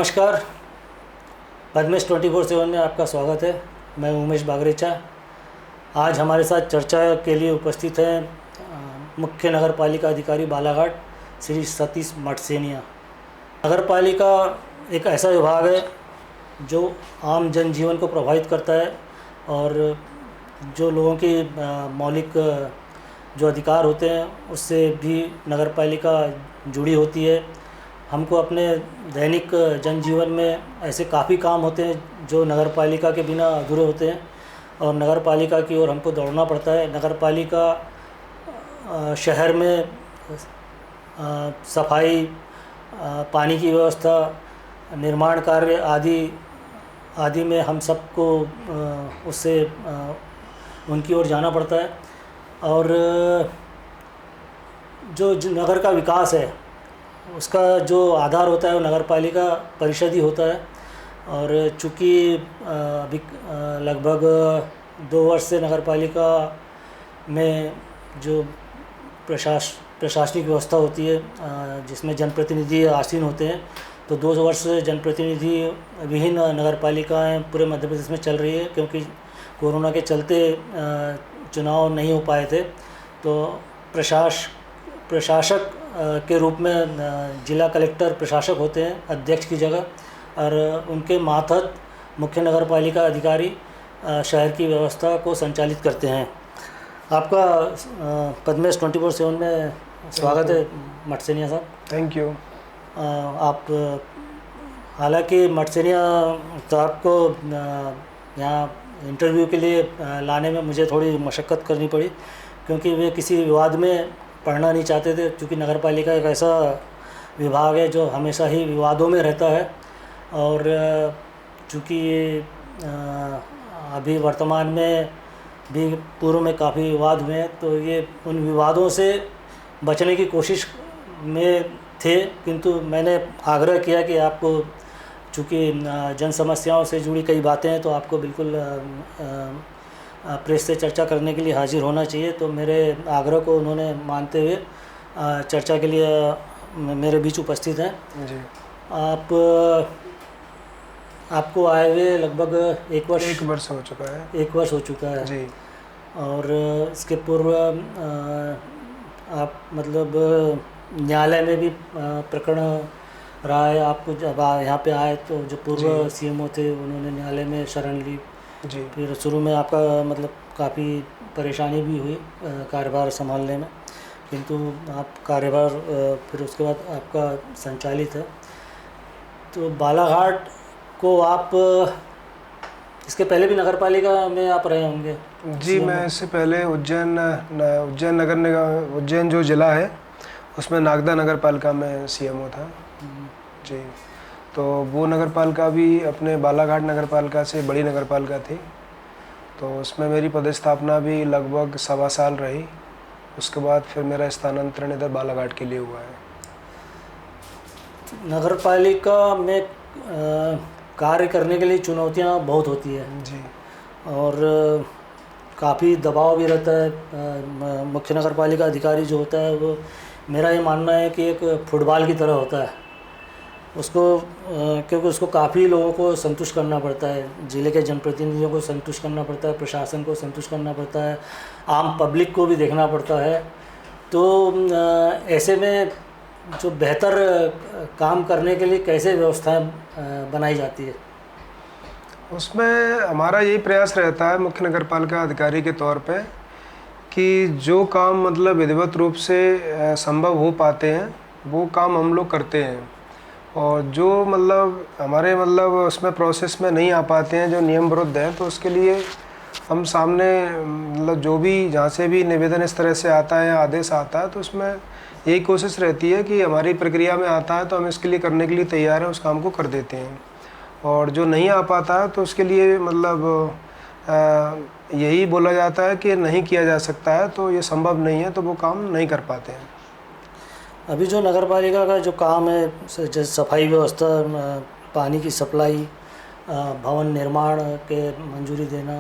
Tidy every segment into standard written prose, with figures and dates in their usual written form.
नमस्कार। पद्मेश 24/7 में आपका स्वागत है। मैं उमेश बागरेचा। आज हमारे साथ चर्चा के लिए उपस्थित हैं मुख्य नगर पालिका अधिकारी बालाघाट श्री सतीश मटसेनिया। नगर पालिका एक ऐसा विभाग है जो आम जनजीवन को प्रभावित करता है और जो लोगों की मौलिक जो अधिकार होते हैं उससे भी नगर पालिका जुड़ी होती है। हमको अपने दैनिक जनजीवन में ऐसे काफ़ी काम होते हैं जो नगर पालिका के बिना अधूरे होते हैं और नगर पालिका की ओर हमको दौड़ना पड़ता है। नगर पालिका शहर में सफाई, पानी की व्यवस्था, निर्माण कार्य आदि में हम सबको उससे उनकी ओर जाना पड़ता है। और जो नगर का विकास है उसका जो आधार होता है वो नगर पालिका परिषद ही होता है। और चूँकि अभी लगभग 2 वर्ष से नगर पालिका में जो प्रशासनिक व्यवस्था होती है जिसमें जनप्रतिनिधि आसीन होते हैं, तो 2 वर्ष से जनप्रतिनिधि विभिन्न नगर पालिकाएँ पूरे मध्य प्रदेश में चल रही है। क्योंकि कोरोना के चलते चुनाव नहीं हो पाए थे, तो प्रशासक के रूप में जिला कलेक्टर प्रशासक होते हैं अध्यक्ष की जगह, और उनके मातहत मुख्य नगर पालिका अधिकारी शहर की व्यवस्था को संचालित करते हैं। आपका पद्मेश 24/7 में स्वागत है मटसेनिया साहब। Thank you. आप हालांकि मटसेनिया साहब को यहाँ इंटरव्यू के लिए लाने में मुझे थोड़ी मशक्क़त करनी पड़ी, क्योंकि वे किसी विवाद में पढ़ना नहीं चाहते थे। क्योंकि नगर पालिका एक ऐसा विभाग है जो हमेशा ही विवादों में रहता है, और चूँकि अभी वर्तमान में भी पूर्व में काफ़ी विवाद हुए हैं, तो ये उन विवादों से बचने की कोशिश में थे। किंतु मैंने आग्रह किया कि आपको, चूँकि जन समस्याओं से जुड़ी कई बातें हैं, तो आपको बिल्कुल प्रेस से चर्चा करने के लिए हाजिर होना चाहिए। तो मेरे आग्रह को उन्होंने मानते हुए चर्चा के लिए मेरे बीच उपस्थित हैं जी। आपको आए हुए लगभग 1 वर्ष हो चुका है। 1 वर्ष हो चुका है जी। और इसके पूर्व आप मतलब न्यायालय में भी प्रकरण रहा है। आपको जब यहाँ पे आए तो जो पूर्व सीएमओ थे उन्होंने न्यायालय में शरण ली जी। फिर शुरू में आपका मतलब काफ़ी परेशानी भी हुई कार्यभार संभालने में, किंतु आप कार्यभार फिर उसके बाद आपका संचालित है। तो बालाघाट को आप इसके पहले भी नगर पालिका में आप रहे होंगे? जी, मैं इससे पहले उज्जैन नगर निगम, उज्जैन जो ज़िला है उसमें नागदा नगर पालिका में सीएमओ था जी। तो वो नगर पालिका भी अपने बालाघाट नगर पालिका से बड़ी नगर पालिका थी, तो उसमें मेरी पदस्थापना भी लगभग 1.25 साल रही। उसके बाद फिर मेरा स्थानांतरण इधर बालाघाट के लिए हुआ है। नगर पालिका में कार्य करने के लिए चुनौतियां बहुत होती है जी। और काफ़ी दबाव भी रहता है। मुख्य नगर पालिका अधिकारी जो होता है वो, मेरा ये मानना है कि एक फुटबॉल की तरह होता है। उसको क्योंकि उसको काफ़ी लोगों को संतुष्ट करना पड़ता है, ज़िले के जनप्रतिनिधियों को संतुष्ट करना पड़ता है, प्रशासन को संतुष्ट करना पड़ता है, आम पब्लिक को भी देखना पड़ता है। तो ऐसे में जो बेहतर काम करने के लिए कैसे व्यवस्थाएं बनाई जाती है? उसमें हमारा यही प्रयास रहता है मुख्य नगर पालिका अधिकारी के तौर पे कि जो काम मतलब विधिवत रूप से संभव हो पाते हैं वो काम हम लोग करते हैं, और जो मतलब हमारे मतलब उसमें प्रोसेस में नहीं आ पाते हैं, जो नियम विरुद्ध हैं, तो उसके लिए हम सामने मतलब जो भी जहाँ से भी निवेदन इस तरह से आता है या आदेश आता है, तो उसमें यही कोशिश रहती है कि हमारी प्रक्रिया में आता है तो हम इसके लिए करने के लिए तैयार हैं, उस काम को कर देते हैं। और जो नहीं आ पाता है तो उसके लिए मतलब यही बोला जाता है कि नहीं किया जा सकता है, तो ये संभव नहीं है, तो वो काम नहीं कर पाते हैं। अभी जो नगर पालिका का जो काम है, जैसे सफाई व्यवस्था, पानी की सप्लाई, भवन निर्माण के मंजूरी देना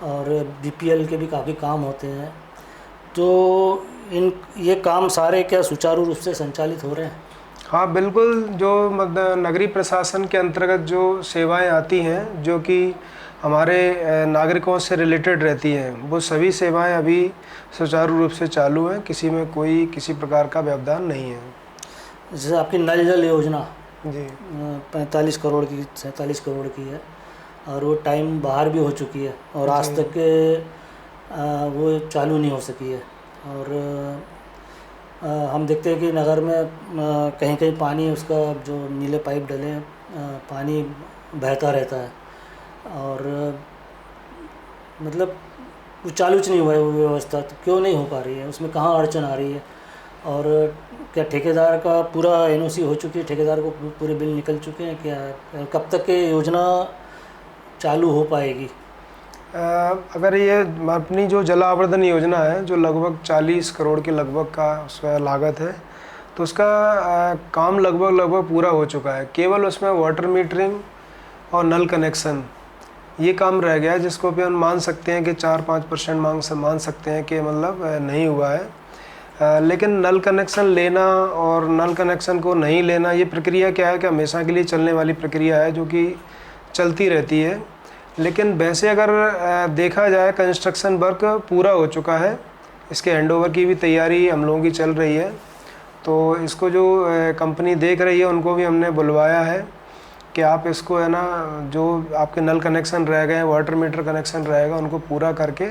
और बीपीएल के भी काफ़ी काम होते हैं, तो ये काम सारे क्या सुचारू रूप से संचालित हो रहे हैं? हाँ बिल्कुल, जो मतलब नगरीय प्रशासन के अंतर्गत जो सेवाएं आती हैं जो कि हमारे नागरिकों से रिलेटेड रहती हैं, वो सभी सेवाएं अभी सुचारू रूप से चालू हैं, किसी में कोई किसी प्रकार का व्यवधान नहीं है। जैसे आपकी नल जल योजना जी 45 करोड़ की 47 करोड़ की है, और वो टाइम बाहर भी हो चुकी है और आज जी तक के वो चालू नहीं हो सकी है। और हम देखते हैं कि नगर में कहीं कहीं पानी, उसका जो नीले पाइप डले हैं, पानी बहता रहता है, और मतलब वो चालू नहीं हुआ है वो व्यवस्था। तो क्यों नहीं हो पा रही है, उसमें कहाँ अड़चन आ रही है? और क्या ठेकेदार का पूरा एनओसी हो चुकी है, ठेकेदार को पूरे बिल निकल चुके हैं क्या? कब तक ये योजना चालू हो पाएगी? अगर ये अपनी जो जलावर्धन योजना है, जो लगभग 40 करोड़ के लगभग का उसका लागत है, तो उसका काम लगभग पूरा हो चुका है। केवल उसमें वाटर मीटरिंग और नल कनेक्शन ये काम रह गया है, जिसको भी हम मान सकते हैं कि 4-5% मान सकते हैं कि मतलब नहीं हुआ है। लेकिन नल कनेक्शन लेना और नल कनेक्शन को नहीं लेना, ये प्रक्रिया क्या है कि हमेशा के लिए चलने वाली प्रक्रिया है, जो कि चलती रहती है। लेकिन वैसे अगर देखा जाए, कंस्ट्रक्शन वर्क पूरा हो चुका है, इसके हैंडओवर की भी तैयारी हम लोगों की चल रही है। तो इसको जो कंपनी देख रही है, उनको भी हमने बुलवाया है कि आप इसको है ना, जो आपके नल कनेक्शन रह गए हैं, वाटर मीटर कनेक्शन रहेगा, उनको पूरा करके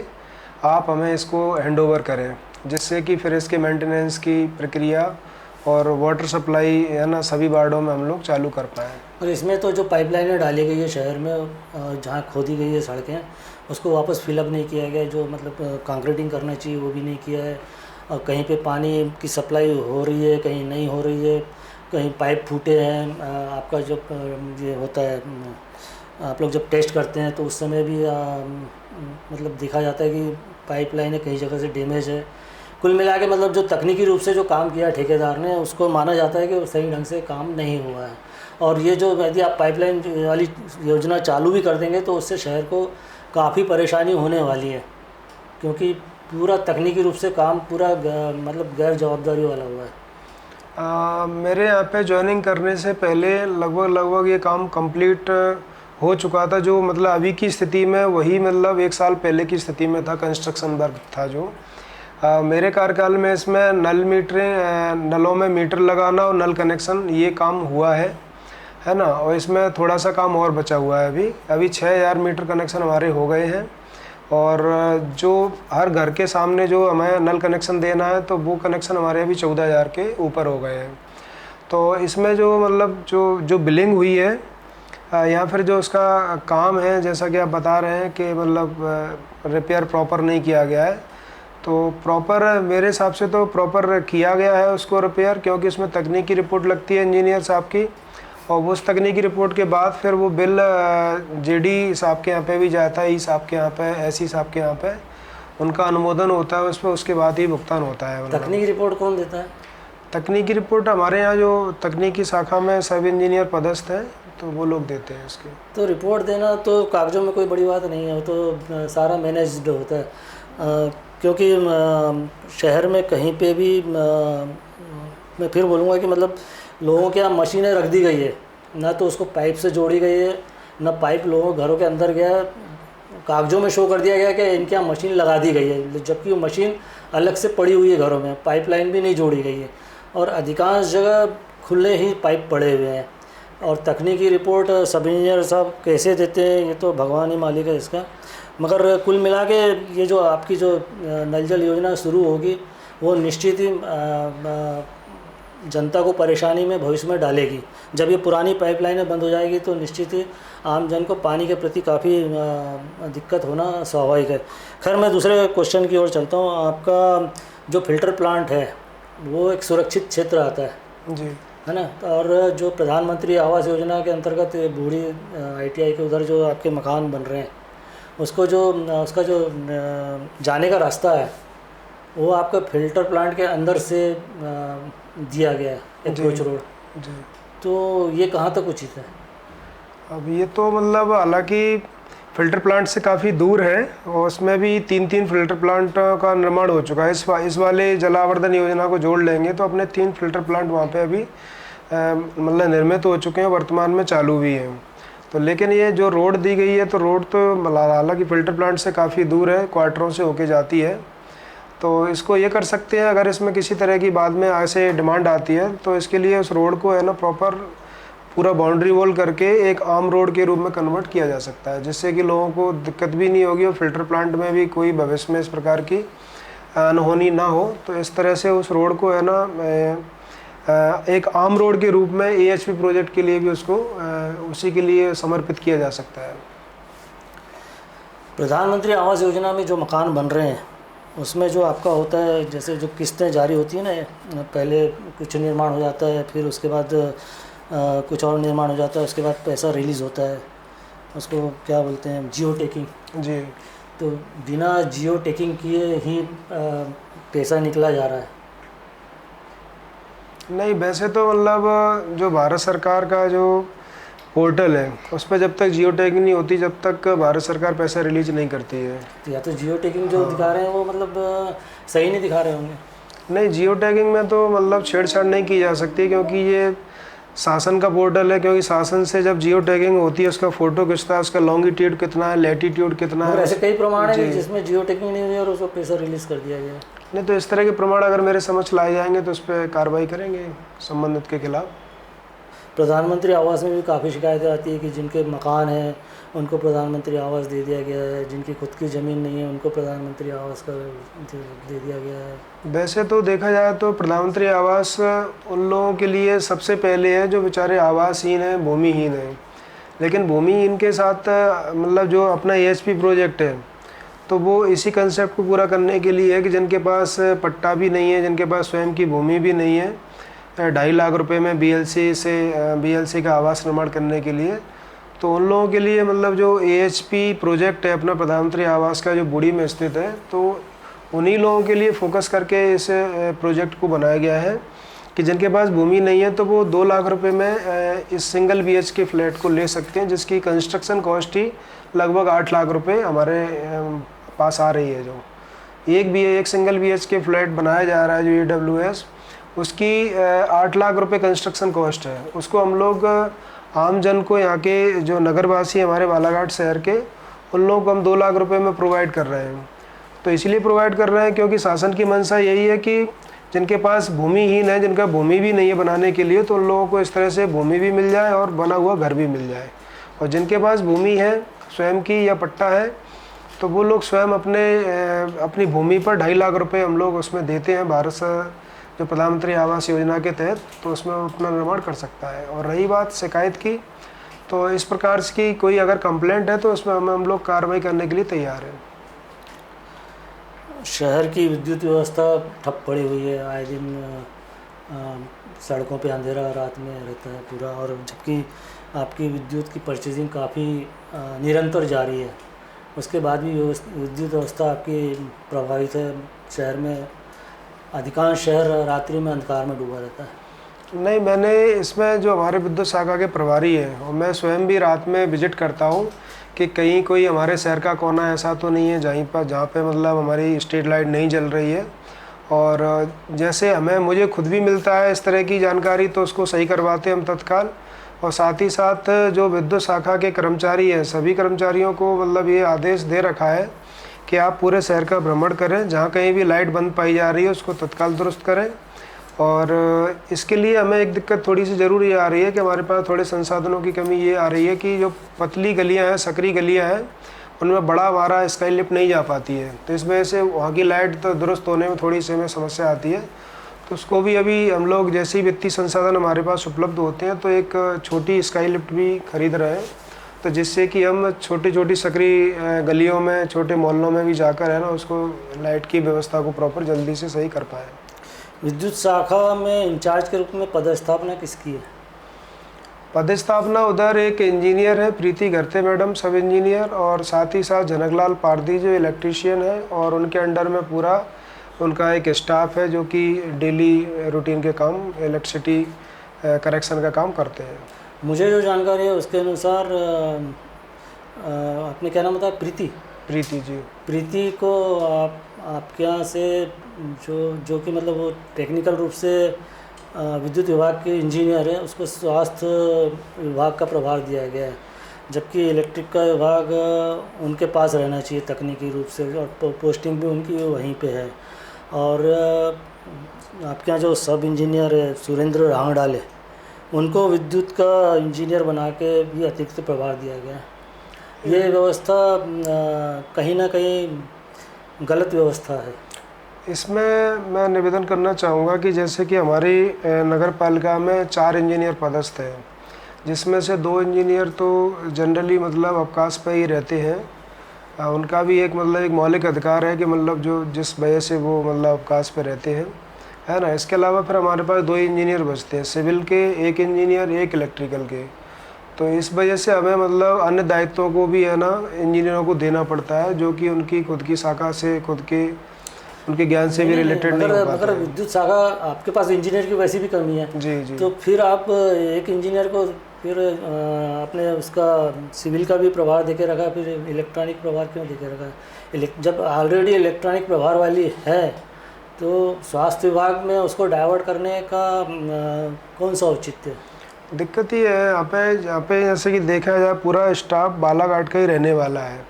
आप हमें इसको हैंडओवर करें, जिससे कि फिर इसके मेंटेनेंस की प्रक्रिया और वाटर सप्लाई है ना, सभी वार्डों में हम लोग चालू कर पाएँ। और इसमें तो जो पाइपलाइनें डाली गई है शहर में, जहाँ खोदी गई है सड़कें, उसको वापस फिलअप नहीं किया गया, जो मतलब कंक्रीटिंग करना चाहिए वो भी नहीं किया है। और कहीं पे पानी की सप्लाई हो रही है, कहीं नहीं हो रही है, कहीं पाइप फूटे हैं। आपका जो ये होता है, आप लोग जब टेस्ट करते हैं तो उस समय भी मतलब देखा जाता है कि पाइपलाइनें कई जगह से डैमेज है। कुल मिला के मतलब जो तकनीकी रूप से जो काम किया ठेकेदार ने, उसको माना जाता है कि वो सही ढंग से काम नहीं हुआ है। और ये जो यदि आप पाइपलाइन वाली योजना चालू भी कर देंगे तो उससे शहर को काफ़ी परेशानी होने वाली है, क्योंकि पूरा तकनीकी रूप से काम पूरा मतलब गैर जवाबदारी वाला हुआ है। मेरे यहाँ पे ज्वाइनिंग करने से पहले लगभग ये काम कंप्लीट हो चुका था। जो मतलब अभी की स्थिति में वही मतलब 1 साल पहले की स्थिति में था, कंस्ट्रक्शन वर्क था जो। मेरे कार्यकाल में इसमें नलों में मीटर लगाना और नल कनेक्शन ये काम हुआ है ना। और इसमें थोड़ा सा काम और बचा हुआ है। अभी 6000 मीटर कनेक्शन हमारे हो गए हैं, और जो हर घर के सामने जो हमें नल कनेक्शन देना है, तो वो कनेक्शन हमारे अभी 14000 के ऊपर हो गए हैं। तो इसमें जो मतलब जो बिलिंग हुई है या फिर जो उसका काम है, जैसा कि आप बता रहे हैं कि मतलब रिपेयर प्रॉपर नहीं किया गया है, तो प्रॉपर मेरे हिसाब से तो प्रॉपर किया गया है उसको रिपेयर, क्योंकि उसमें तकनीकी रिपोर्ट लगती है इंजीनियर साहब की, और उस तकनीकी रिपोर्ट के बाद फिर वो बिल जेडी साहब के यहाँ पे भी जाता है, ई साहब के यहाँ पे, एसई साहब के यहाँ पे, उनका अनुमोदन होता है उस पर, उसके बाद ही भुगतान होता है। तकनीकी रिपोर्ट कौन देता है? तकनीकी रिपोर्ट हमारे यहाँ जो तकनीकी शाखा में सब इंजीनियर पदस्थ हैं, तो वो लोग देते हैं इसके। तो रिपोर्ट देना तो कागजों में कोई बड़ी बात नहीं है, वो तो सारा मैनेज्ड होता है। क्योंकि शहर में कहीं पे भी मैं फिर बोलूँगा कि मतलब लोगों के यहाँ मशीनें रख दी गई है, ना तो उसको पाइप से जोड़ी गई है, ना पाइप लोगों घरों के अंदर गया है। कागजों में शो कर दिया गया कि इनके यहाँ मशीन लगा दी गई है, जबकि वो मशीन अलग से पड़ी हुई है घरों में, पाइपलाइन भी नहीं जोड़ी गई है, और अधिकांश जगह खुले ही पाइप पड़े हुए हैं। और तकनीकी रिपोर्ट सब इंजीनियर साहब कैसे देते हैं, ये तो भगवान ही मालिक है इसका। मगर कुल मिला के ये जो आपकी जो नल जल योजना शुरू होगी, वो निश्चित ही जनता को परेशानी में भविष्य में डालेगी। जब ये पुरानी पाइपलाइनें बंद हो जाएगी तो निश्चित ही आम जन को पानी के प्रति काफ़ी दिक्कत होना स्वाभाविक है। खैर, मैं दूसरे क्वेश्चन की ओर चलता हूँ। आपका जो फिल्टर प्लांट है वो एक सुरक्षित क्षेत्र आता है जी, है ना। और जो प्रधानमंत्री आवास योजना के अंतर्गत बूढ़ी ITI के उधर जो आपके मकान बन रहे हैं, उसका जो जाने का रास्ता है वो आपका फिल्टर प्लांट के अंदर से दिया गया है, अप्रोच रोड। जी। तो ये कहाँ तक उचित है? अब ये तो मतलब हालांकि फ़िल्टर प्लांट से काफ़ी दूर है, और उसमें भी 3 फ़िल्टर प्लांट का निर्माण हो चुका है। इस वाले जलावर्धन योजना को जोड़ लेंगे तो अपने 3 फ़िल्टर प्लांट वहाँ पे अभी मतलब निर्मित हो चुके हैं, वर्तमान में चालू भी हैं। तो लेकिन ये जो रोड दी गई है, तो रोड तो हालांकि फ़िल्टर प्लांट से काफ़ी दूर है, क्वार्टरों से होके जाती है। तो इसको ये कर सकते हैं, अगर इसमें किसी तरह की बाद में ऐसे डिमांड आती है तो इसके लिए उस रोड को है ना प्रॉपर पूरा बाउंड्री वॉल करके एक आम रोड के रूप में कन्वर्ट किया जा सकता है, जिससे कि लोगों को दिक्कत भी नहीं होगी और फिल्टर प्लांट में भी कोई भविष्य में इस प्रकार की अनहोनी ना हो। तो इस तरह से उस रोड को है ना एक आम रोड के रूप में AHP प्रोजेक्ट के लिए भी उसको उसी के लिए समर्पित किया जा सकता है। प्रधानमंत्री आवास योजना में जो मकान बन रहे हैं उसमें जो आपका होता है, जैसे जो किस्तें जारी होती हैं ना, पहले कुछ निर्माण हो जाता है, फिर उसके बाद कुछ और निर्माण हो जाता है, उसके बाद पैसा रिलीज़ होता है, उसको क्या बोलते हैं, जियो टैगिंग जी। तो बिना जियो टैगिंग किए ही पैसा निकला जा रहा है। नहीं, वैसे तो मतलब जो भारत सरकार का जो पोर्टल है उस पर जब तक जियो टैगिंग नहीं होती, जब तक भारत सरकार पैसा रिलीज नहीं करती है। तो या तो जियो टैगिंग जो दिखा रहे हैं वो मतलब सही नहीं दिखा रहे होंगे। नहीं, जियो टैगिंग में तो मतलब छेड़छाड़ नहीं की जा सकती, क्योंकि ये शासन का पोर्टल है। क्योंकि शासन से जब जियो टैगिंग होती है, उसका फोटो खिंचता है, उसका लॉन्गिट्यूड कितना है, लैटिट्यूड कितना है, ऐसे कई प्रमाण है जिसमें जियो टैगिंग नहीं हुई और उसको पैसा रिलीज कर दिया गया। नहीं, तो इस तरह के प्रमाण अगर मेरे समझ लाए जाएंगे तो उस पर कार्रवाई करेंगे संबंधित के खिलाफ। प्रधानमंत्री आवास में भी काफ़ी शिकायतें आती है कि जिनके मकान हैं उनको प्रधानमंत्री आवास दे दिया गया है, जिनकी खुद की ज़मीन नहीं है उनको प्रधानमंत्री आवास का दे दिया गया है। वैसे तो देखा जाए तो प्रधानमंत्री आवास उन लोगों के लिए सबसे पहले है जो बेचारे आवासहीन हैं, भूमिहीन हैं। लेकिन भूमिहीन के साथ मतलब जो अपना AHP प्रोजेक्ट है तो वो इसी कंसेप्ट को पूरा करने के लिए है कि जिनके पास पट्टा भी नहीं है, जिनके पास स्वयं की भूमि भी नहीं है, 2.5 लाख रुपए में BLC का आवास निर्माण करने के लिए, तो उन लोगों के लिए मतलब जो AHP प्रोजेक्ट है अपना प्रधानमंत्री आवास का जो बुड़ी में स्थित है, तो उन्हीं लोगों के लिए फोकस करके इस प्रोजेक्ट को बनाया गया है कि जिनके पास भूमि नहीं है तो वो 2 लाख रुपए में इस सिंगल BHK फ्लैट को ले सकते हैं, जिसकी कंस्ट्रक्शन कॉस्ट ही लगभग 8 लाख रुपए हमारे पास आ रही है। जो एक सिंगल BHK फ्लैट बनाया जा रहा है जो AWS, उसकी 8 लाख रुपए कंस्ट्रक्शन कॉस्ट है। उसको हम लोग आम जन को, यहाँ के जो नगरवासी हमारे बालाघाट शहर के, उन लोगों को हम 2 लाख रुपए में प्रोवाइड कर रहे हैं। तो इसलिए प्रोवाइड कर रहे हैं क्योंकि शासन की मंशा यही है कि जिनके पास भूमिहीन है, जिनका भूमि भी नहीं है बनाने के लिए, तो उन लोगों को इस तरह से भूमि भी मिल जाए और बना हुआ घर भी मिल जाए। और जिनके पास भूमि है स्वयं की या पट्टा है, तो वो लोग स्वयं अपनी भूमि पर 2.5 लाख रुपए हम लोग उसमें देते हैं भारत जो प्रधानमंत्री आवास योजना के तहत, तो उसमें अपना निर्माण कर सकता है। और रही बात शिकायत की, तो इस प्रकार की कोई अगर कंप्लेंट है तो उसमें हम लोग कार्रवाई करने के लिए तैयार हैं। शहर की विद्युत व्यवस्था ठप पड़ी हुई है, आए दिन सड़कों पे अंधेरा रात में रहता है पूरा, और जबकि आपकी विद्युत की परचेजिंग काफ़ी निरंतर जारी है, उसके बाद भी विद्युत व्यवस्था आपकी प्रभावित है। शहर में अधिकांश शहर रात्रि में अंधकार में डूबा रहता है। नहीं, मैंने इसमें जो हमारे विद्युत शाखा के प्रभारी हैं और मैं स्वयं भी रात में विजिट करता हूँ कि कहीं कोई हमारे शहर का कोना ऐसा तो नहीं है जहाँ पे मतलब हमारी स्ट्रीट लाइट नहीं जल रही है। और जैसे मुझे खुद भी मिलता है इस तरह की जानकारी, तो उसको सही करवाते हैं हम तत्काल। और साथ ही साथ जो विद्युत शाखा के कर्मचारी हैं, सभी कर्मचारियों को मतलब ये आदेश दे रखा है कि आप पूरे शहर का भ्रमण करें, जहाँ कहीं भी लाइट बंद पाई जा रही है उसको तत्काल दुरुस्त करें। और इसके लिए हमें एक दिक्कत थोड़ी सी ज़रूर ये आ रही है कि हमारे पास थोड़े संसाधनों की कमी ये आ रही है कि जो पतली गलियां हैं, सकरी गलियां हैं, उनमें बड़ा हमारा स्काई लिफ्ट नहीं जा पाती है। तो इस वजह से वहाँ की लाइट तो दुरुस्त होने में थोड़ी सी हमें समस्या आती है। तो उसको भी अभी हम लोग जैसे ही वित्तीय संसाधन हमारे पास उपलब्ध होते हैं तो एक छोटी स्काई लिफ्ट भी खरीद रहे हैं, तो जिससे कि हम छोटी छोटी सकरी गलियों में, छोटे मोहल्लों में भी जाकर है ना उसको लाइट की व्यवस्था को प्रॉपर जल्दी से सही कर पाएँ। विद्युत शाखा में इंचार्ज के रूप में पदस्थापना किसकी है? पदस्थापना उधर एक इंजीनियर है, प्रीति गर्ते मैडम, सब इंजीनियर, और साथ ही साथ जनकलाल पारदी जो इलेक्ट्रीशियन है, और उनके अंडर में पूरा उनका एक स्टाफ है जो कि डेली रूटीन के काम, इलेक्ट्रिसिटी करेक्शन का काम करते हैं। मुझे जो जानकारी है उसके अनुसार आपने क्या नाम बताया? प्रीति जी। प्रीति को आपके यहाँ से जो कि मतलब वो टेक्निकल रूप से विद्युत विभाग के इंजीनियर है उसको स्वास्थ्य विभाग का प्रभार दिया गया है, जबकि इलेक्ट्रिक का विभाग उनके पास रहना चाहिए तकनीकी रूप से, और पोस्टिंग भी उनकी वहीं पे है। और आपके यहाँ जो सब इंजीनियर है सुरेंद्र रांगडाले, उनको विद्युत का इंजीनियर बना के भी अतिरिक्त प्रभार दिया गया है। ये व्यवस्था कहीं ना कहीं गलत व्यवस्था है। इसमें मैं निवेदन करना चाहूँगा कि जैसे कि हमारी नगर पालिका में 4 इंजीनियर पदस्थ हैं, जिसमें से 2 इंजीनियर तो जनरली मतलब अवकाश पर ही रहते हैं। उनका भी एक मतलब एक मौलिक अधिकार है कि मतलब जो जिस वजह से वो मतलब अवकाश पर रहते हैं, है ना। इसके अलावा फिर हमारे पास 2 इंजीनियर बचते हैं, सिविल के 1 इंजीनियर, 1 इलेक्ट्रिकल के। तो इस वजह से हमें मतलब अन्य दायित्वों को भी है ना इंजीनियरों को देना पड़ता है, जो कि उनकी खुद की शाखा से उनके ज्ञान से भी रिलेटेड नहीं हो पाता। मगर विद्युत शाखा आपके पास इंजीनियर की वैसी भी कमी है। जी जी। तो फिर आप एक इंजीनियर को फिर आपने उसका सिविल का भी प्रभार देके रखा, फिर इलेक्ट्रॉनिक प्रभार क्यों देके रखा? जब ऑलरेडी इलेक्ट्रॉनिक प्रभार वाली है तो स्वास्थ्य विभाग में उसको डाइवर्ट करने का कौन सा औचित्य है? दिक्कत ये है यहाँ पे जैसे कि देखा जाए पूरा स्टाफ बालाघाट का ही रहने वाला है,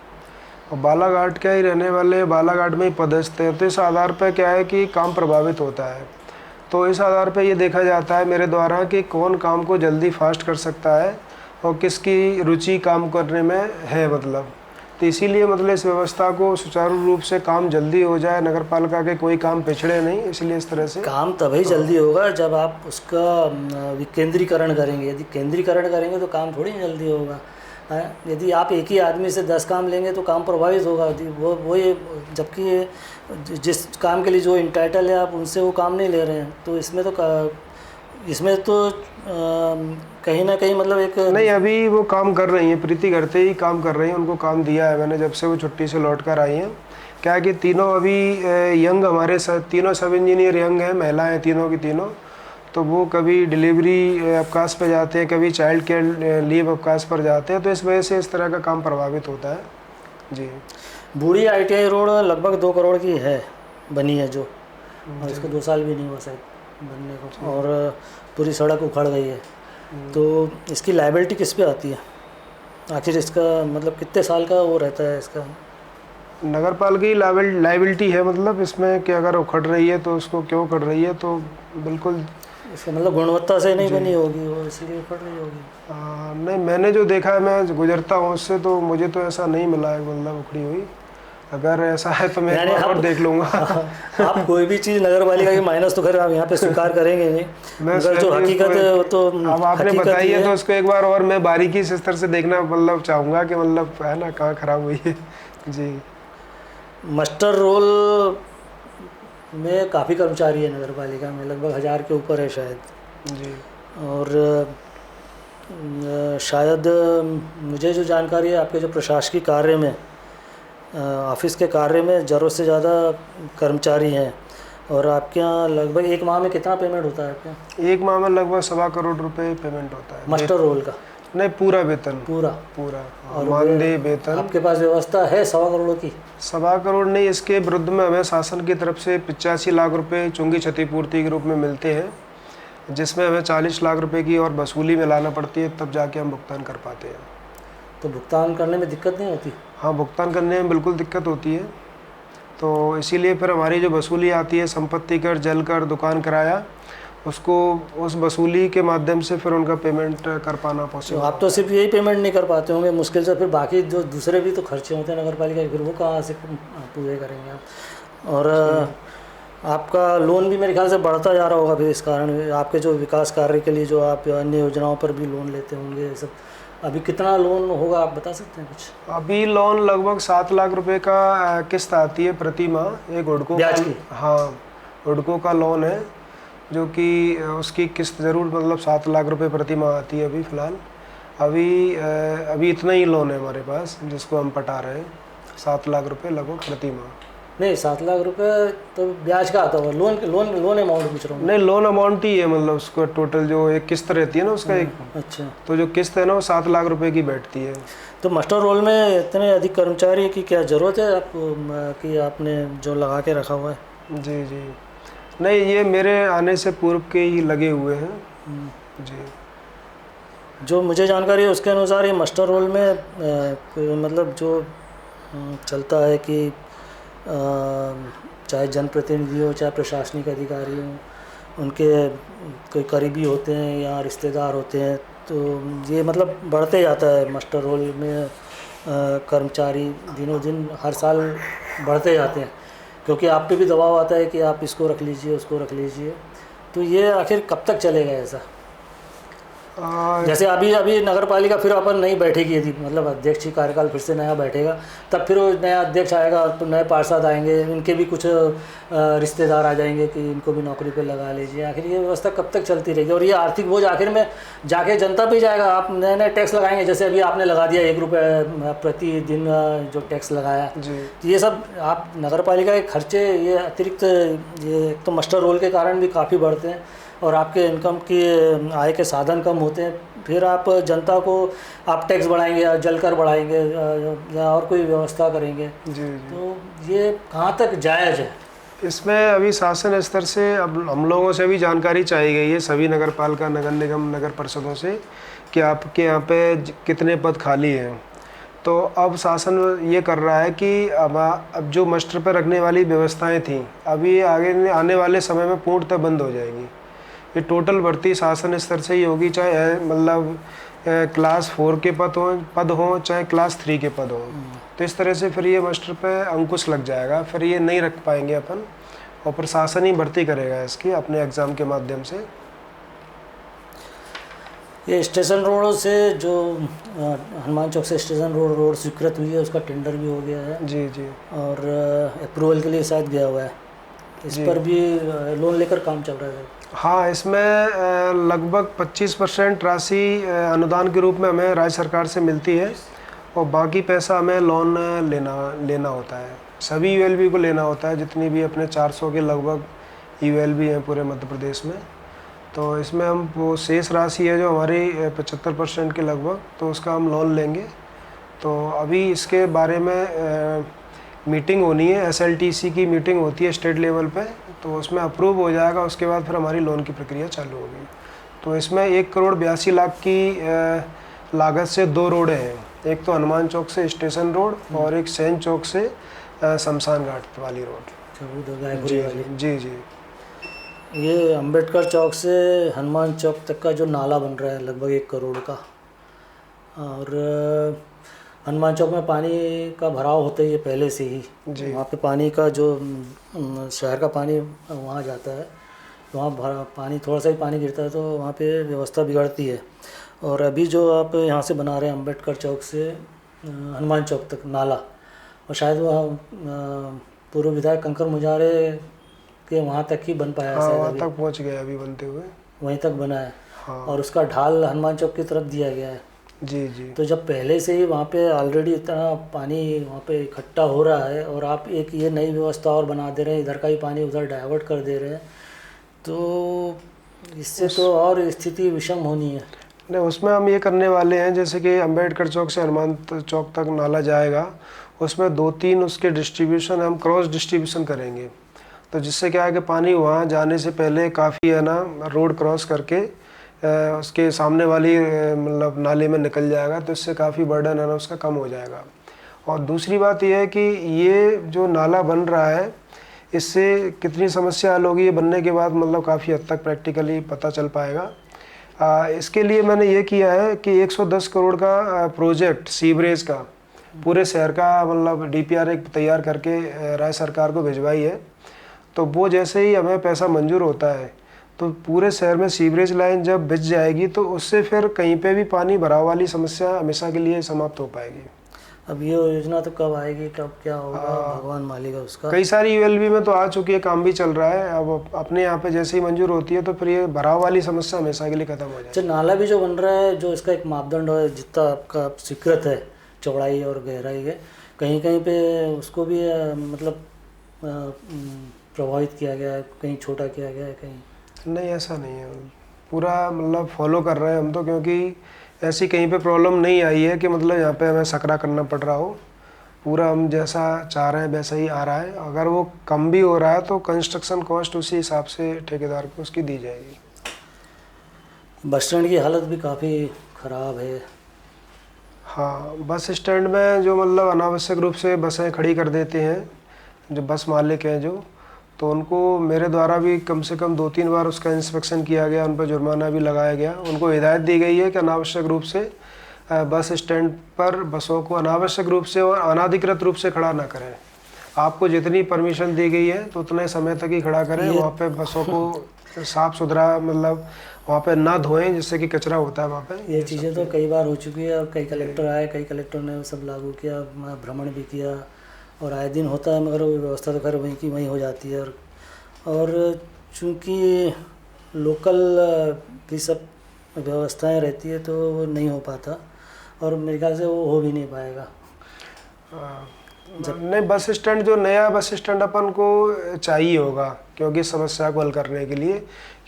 और बालाघाट का ही रहने वाले बालाघाट में ही पदस्थ है। तो इस आधार पर क्या है कि काम प्रभावित होता है। तो इस आधार पर ये देखा जाता है मेरे द्वारा कि कौन काम को जल्दी फास्ट कर सकता है और किसकी रुचि काम करने में है मतलब। तो इसीलिए मतलब इस व्यवस्था को सुचारू रूप से काम जल्दी हो जाए, नगर पालिका के कोई काम पिछड़े नहीं, इसलिए इस तरह से काम तभी जल्दी होगा जब आप उसका विकेंद्रीकरण करेंगे। यदि केंद्रीकरण करेंगे तो काम थोड़ी जल्दी होगा। यदि आप एक ही आदमी से 10 काम लेंगे तो काम प्रभावित होगा। वो ये जबकि जिस काम के लिए जो इंटाइटल है आप उनसे वो काम नहीं ले रहे हैं, तो इसमें तो कहीं ना कहीं मतलब एक नहीं, अभी वो काम कर रही हैं, प्रीति करते ही काम कर रही हैं। उनको काम दिया है मैंने जब से वो छुट्टी से लौट कर आई हैं। क्या है कि तीनों अभी यंग हमारे तीनों सब इंजीनियर यंग हैं, महिलाएं तीनों की तीनों। तो वो कभी डिलीवरी अवकाश पर जाते हैं, कभी चाइल्ड केयर लीव अवकाश पर जाते हैं, तो इस वजह से इस तरह का काम प्रभावित होता है। जी। बूढ़ी ITI रोड लगभग 2 करोड़ की है, बनी है जो, और इसको 2 साल भी नहीं हुआ शायद बनने को, और पूरी सड़क उखड़ गई है। तो इसकी लायबिलिटी किस पे आती है आखिर? इसका मतलब कितने साल का वो रहता है इसका? नगर पालिका की लायबिलिटी है, मतलब इसमें कि अगर उखड़ रही है तो उसको क्यों उखड़ रही है, तो बिल्कुल इसका मतलब गुणवत्ता से नहीं बनी होगी वो, इसलिए उखड़ रही होगी। नहीं, मैंने जो देखा है, मैं गुजरता हूँ उससे, तो मुझे तो ऐसा नहीं मिला है मतलब उखड़ी हुई। अगर ऐसा है तो मैं एक बार और देख लूँगा। आप कोई भी चीज़ नगर पालिका की माइनस तो खैर आप यहाँ पे स्वीकार करेंगे नहीं, मगर जो हकीकत है वो तो अब आपने बताई है, तो उसको एक बार और मैं बारीकी से इस तरह से देखना मतलब चाहूँगा कि मतलब है ना कहाँ खराब हुई है। जी। मास्टर रोल में काफ़ी कर्मचारी है नगर पालिका में, लगभग 1000 के ऊपर है शायद। जी। और शायद मुझे जो जानकारी है आपके जो प्रशासकीय कार्य में, ऑफिस के कार्य में ज़रूरत से ज़्यादा कर्मचारी हैं। और आपके यहाँ लगभग एक माह में कितना पेमेंट होता है आपके यहाँ? एक माह में लगभग 1.25 करोड़ रुपए पेमेंट होता है मास्टर रोल का? नहीं, पूरा वेतन। पूरा और मानदेय वेतन। आपके पास व्यवस्था है 1.25 करोड़ की? 1.25 करोड़ नहीं, इसके विरुद्ध में हमें शासन की तरफ से 85 लाख रुपए चुंगी क्षतिपूर्ति के रूप में मिलते हैं, जिसमें हमें 40 लाख रुपए की और वसूली में लाना पड़ती है, तब जाके हम भुगतान कर पाते हैं। तो भुगतान करने में दिक्कत नहीं होती? हाँ, भुगतान करने में बिल्कुल दिक्कत होती है। तो इसीलिए फिर हमारी जो वसूली आती है, संपत्ति कर, जल कर, दुकान किराया, उसको उस वसूली के माध्यम से फिर उनका पेमेंट कर पाना पॉसिबल। आप तो सिर्फ यही पेमेंट नहीं कर पाते होंगे मुश्किल से, फिर बाकी जो दूसरे भी तो खर्चे होते हैं नगर पालिका के, फिर वो कहाँ से पूरे करेंगे आप? और आपका लोन भी मेरे ख्याल से बढ़ता जा रहा होगा फिर इस कारण, आपके जो विकास कार्य के लिए जो आप अन्य योजनाओं पर भी लोन लेते होंगे सब। अभी कितना लोन होगा आप बता सकते हैं कुछ? अभी लोन लगभग 7 लाख रुपए का किस्त आती है प्रति माह, एक हुडको ब्याज की? हाँ, हुडको का लोन है, जो कि उसकी किस्त ज़रूर मतलब 7 लाख रुपए प्रति माह आती है अभी फ़िलहाल। अभी इतना ही लोन है हमारे पास जिसको हम पटा रहे हैं, 7 लाख रुपए लगभग प्रति माह। नहीं, 7 लाख रुपए तो ब्याज का आता होगा, लोन अमाउंट पूछ रहा हूँ। नहीं, लोन अमाउंट ही है, मतलब उसका टोटल जो एक किस्त रहती है ना उसका एक। अच्छा। तो जो किस्त है ना वो 7 लाख रुपए की बैठती है। तो मास्टर रोल में इतने अधिक कर्मचारी की क्या ज़रूरत है आपको कि आपने जो लगा के रखा हुआ है? जी जी। नहीं, ये मेरे आने से पूर्व के ही लगे हुए हैं जी। जो मुझे जानकारी है उसके अनुसार ये मास्टर रोल में मतलब जो चलता है कि चाहे जनप्रतिनिधि हो चाहे प्रशासनिक अधिकारी हो, उनके कोई करीबी होते हैं या रिश्तेदार होते हैं, तो ये मतलब बढ़ते जाता है मास्टर रोल में कर्मचारी दिनों दिन हर साल बढ़ते जाते हैं, क्योंकि आप पे भी दबाव आता है कि आप इसको रख लीजिए उसको रख लीजिए। तो ये आखिर कब तक चलेगा ऐसा? जैसे अभी अभी नगर पालिका फिर अपन नहीं बैठेगी, यदि मतलब अध्यक्ष ही कार्यकाल फिर से नया बैठेगा, तब फिर वो नया अध्यक्ष आएगा तो नए पार्षद आएंगे, इनके भी कुछ रिश्तेदार आ जाएंगे कि इनको भी नौकरी पे लगा लीजिए। आखिर ये व्यवस्था कब तक चलती रहेगी? और ये आर्थिक बोझ आखिर में जाके जनता पे जाएगा। आप नए नए टैक्स लगाएंगे, जैसे अभी आपने लगा दिया 1 रुपये प्रतिदिन जो टैक्स लगाया, तो ये सब आप नगर पालिका के खर्चे ये अतिरिक्त ये तो मास्टर रोल के कारण भी काफ़ी बढ़ते हैं और आपके इनकम की आय के साधन कम होते हैं। फिर आप जनता को आप टैक्स बढ़ाएंगे या जलकर बढ़ाएंगे या और कोई व्यवस्था करेंगे जी। तो ये कहाँ तक जायज़ है? इसमें अभी शासन स्तर से अब हम लोगों से भी जानकारी चाहिए गई है, सभी नगर पालिका नगर निगम नगर परिषदों से, कि आपके यहाँ पे कितने पद खाली हैं। तो अब शासन ये कर रहा है कि अब जो मास्टर पर रखने वाली व्यवस्थाएं थी अभी आगे आने वाले समय में पूर्णतः बंद हो जाएगी। ये टोटल भर्ती शासन स्तर से ही होगी, चाहे मतलब क्लास 4 के पद हों चाहे क्लास 3 के पद हों। तो इस तरह से फिर ये मास्टर पे अंकुश लग जाएगा, फिर ये नहीं रख पाएंगे अपन, और प्रशासन ही भर्ती करेगा इसकी अपने एग्ज़ाम के माध्यम से। ये स्टेशन रोड से जो हनुमान चौक से स्टेशन रोड स्वीकृत हुई है, उसका टेंडर भी हो गया है जी जी, और अप्रूवल के लिए शायद गया हुआ है। इस पर भी लोन लेकर काम चल रहा है? हाँ, इसमें लगभग 25% राशि अनुदान के रूप में हमें राज्य सरकार से मिलती है और बाकी पैसा हमें लोन लेना होता है। सभी यूएलबी को लेना होता है, जितनी भी अपने 400 के लगभग यूएलबी हैं पूरे मध्य प्रदेश में। तो इसमें हम वो शेष राशि है जो हमारी 75% के लगभग, तो उसका हम लोन लेंगे। तो अभी इसके बारे में मीटिंग होनी है, एसएलटीसी की मीटिंग होती है स्टेट लेवल पे, तो उसमें अप्रूव हो जाएगा, उसके बाद फिर हमारी लोन की प्रक्रिया चालू होगी। तो इसमें 1,82,00,000 की लागत से 2 रोडें हैं, एक तो हनुमान चौक से स्टेशन रोड और एक सैन चौक से शमशान घाट वाली रोड। जी जी जी। ये अंबेडकर चौक से हनुमान चौक तक का जो नाला बन रहा है लगभग 1 करोड़ का, और हनुमान चौक में पानी का भराव होता ही है पहले से ही, वहाँ पे पानी का जो शहर का पानी वहाँ जाता है, वहाँ पानी थोड़ा सा ही पानी गिरता है तो वहाँ पे व्यवस्था बिगड़ती है। और अभी जो आप यहाँ से बना रहे हैं अंबेडकर चौक से हनुमान चौक तक नाला, और शायद वह पूर्व विधायक कंकर मुजारे के वहाँ तक ही बन पाया है, हाँ, वहाँ तक पहुँच गया अभी बनते हुए, वहीं तक बना है। हाँ। और उसका ढाल हनुमान चौक की तरफ दिया गया है। जी जी। तो जब पहले से ही वहाँ पे ऑलरेडी इतना पानी वहाँ पे इकट्ठा हो रहा है और आप एक ये नई व्यवस्था और बना दे रहे हैं, इधर का ही पानी उधर डाइवर्ट कर दे रहे हैं, तो इससे तो और स्थिति विषम होनी है। नहीं, उसमें हम ये करने वाले हैं, जैसे कि अंबेडकर चौक से हनुमान चौक तक नाला जाएगा, उसमें 2-3 उसके डिस्ट्रीब्यूशन हम क्रॉस डिस्ट्रीब्यूशन करेंगे। तो जिससे क्या है कि पानी वहाँ जाने से पहले काफ़ी है ना रोड क्रॉस करके उसके सामने वाली मतलब नाले में निकल जाएगा, तो इससे काफ़ी बर्डन है ना उसका कम हो जाएगा। और दूसरी बात यह है कि ये जो नाला बन रहा है इससे कितनी समस्या हल होगी, ये बनने के बाद मतलब काफ़ी हद तक प्रैक्टिकली पता चल पाएगा। इसके लिए मैंने ये किया है कि 110 करोड़ का प्रोजेक्ट सीवरेज का पूरे शहर का मतलब DPR एक तैयार करके राज्य सरकार को भिजवाई है। तो वो जैसे ही हमें पैसा मंजूर होता है तो पूरे शहर में सीवरेज लाइन जब बिछ जाएगी तो उससे फिर कहीं पे भी पानी भराव वाली समस्या हमेशा के लिए समाप्त हो पाएगी। अब ये योजना तो कब आएगी, कब क्या होगा, भगवान मालिक है उसका। कई सारी यूएलबी में तो आ चुकी है, काम भी चल रहा है। अब अपने यहाँ पे जैसे ही मंजूर होती है तो फिर ये भराव वाली समस्या हमेशा के लिए खत्म हो जाएगी। नाला भी जो बन रहा है, जो इसका एक मापदंड है जितना आपका स्वीकृत है चौड़ाई और गहराई है, कहीं कहीं पे उसको भी मतलब प्रभावित किया गया है, कहीं छोटा किया गया है, कहीं नहीं ऐसा नहीं है, पूरा मतलब फॉलो कर रहे हैं हम तो, क्योंकि ऐसी कहीं पे प्रॉब्लम नहीं आई है कि मतलब यहाँ पे हमें सकरा करना पड़ रहा हो। पूरा हम जैसा चाह रहे हैं वैसा ही आ रहा है। अगर वो कम भी हो रहा है तो कंस्ट्रक्शन कॉस्ट उसी हिसाब से ठेकेदार को उसकी दी जाएगी। बस स्टैंड की हालत भी काफ़ी ख़राब है। हाँ, बस स्टैंड में जो मतलब अनावश्यक रूप से बसें खड़ी कर देते हैं, जो बस मालिक हैं जो, तो उनको मेरे द्वारा भी कम से कम 2-3 बार उसका इंस्पेक्शन किया गया, उन पर जुर्माना भी लगाया गया। उनको हिदायत दी गई है कि अनावश्यक रूप से बस स्टैंड पर बसों को अनावश्यक रूप से और अनाधिकृत रूप से खड़ा ना करें। आपको जितनी परमिशन दी गई है तो उतने समय तक ही खड़ा करें। वहाँ पे बसों को साफ़ सुथरा मतलब वहाँ पे ना धोएं जिससे कि कचरा होता है वहाँ पे। ये चीज़ें तो कई बार हो चुकी है और कई कलेक्टर आए, कई कलेक्टर ने वो सब लागू किया, भ्रमण भी किया और आए दिन होता है, मगर वो व्यवस्था तो खैर वहीं की वहीं हो जाती है। और चूँकि लोकल भी सब व्यवस्थाएं रहती है तो वो नहीं हो पाता और मेरे ख्याल से वो हो भी नहीं पाएगा। नहीं, बस स्टैंड जो नया बस स्टैंड अपन को चाहिए होगा क्योंकि समस्या को हल करने के लिए,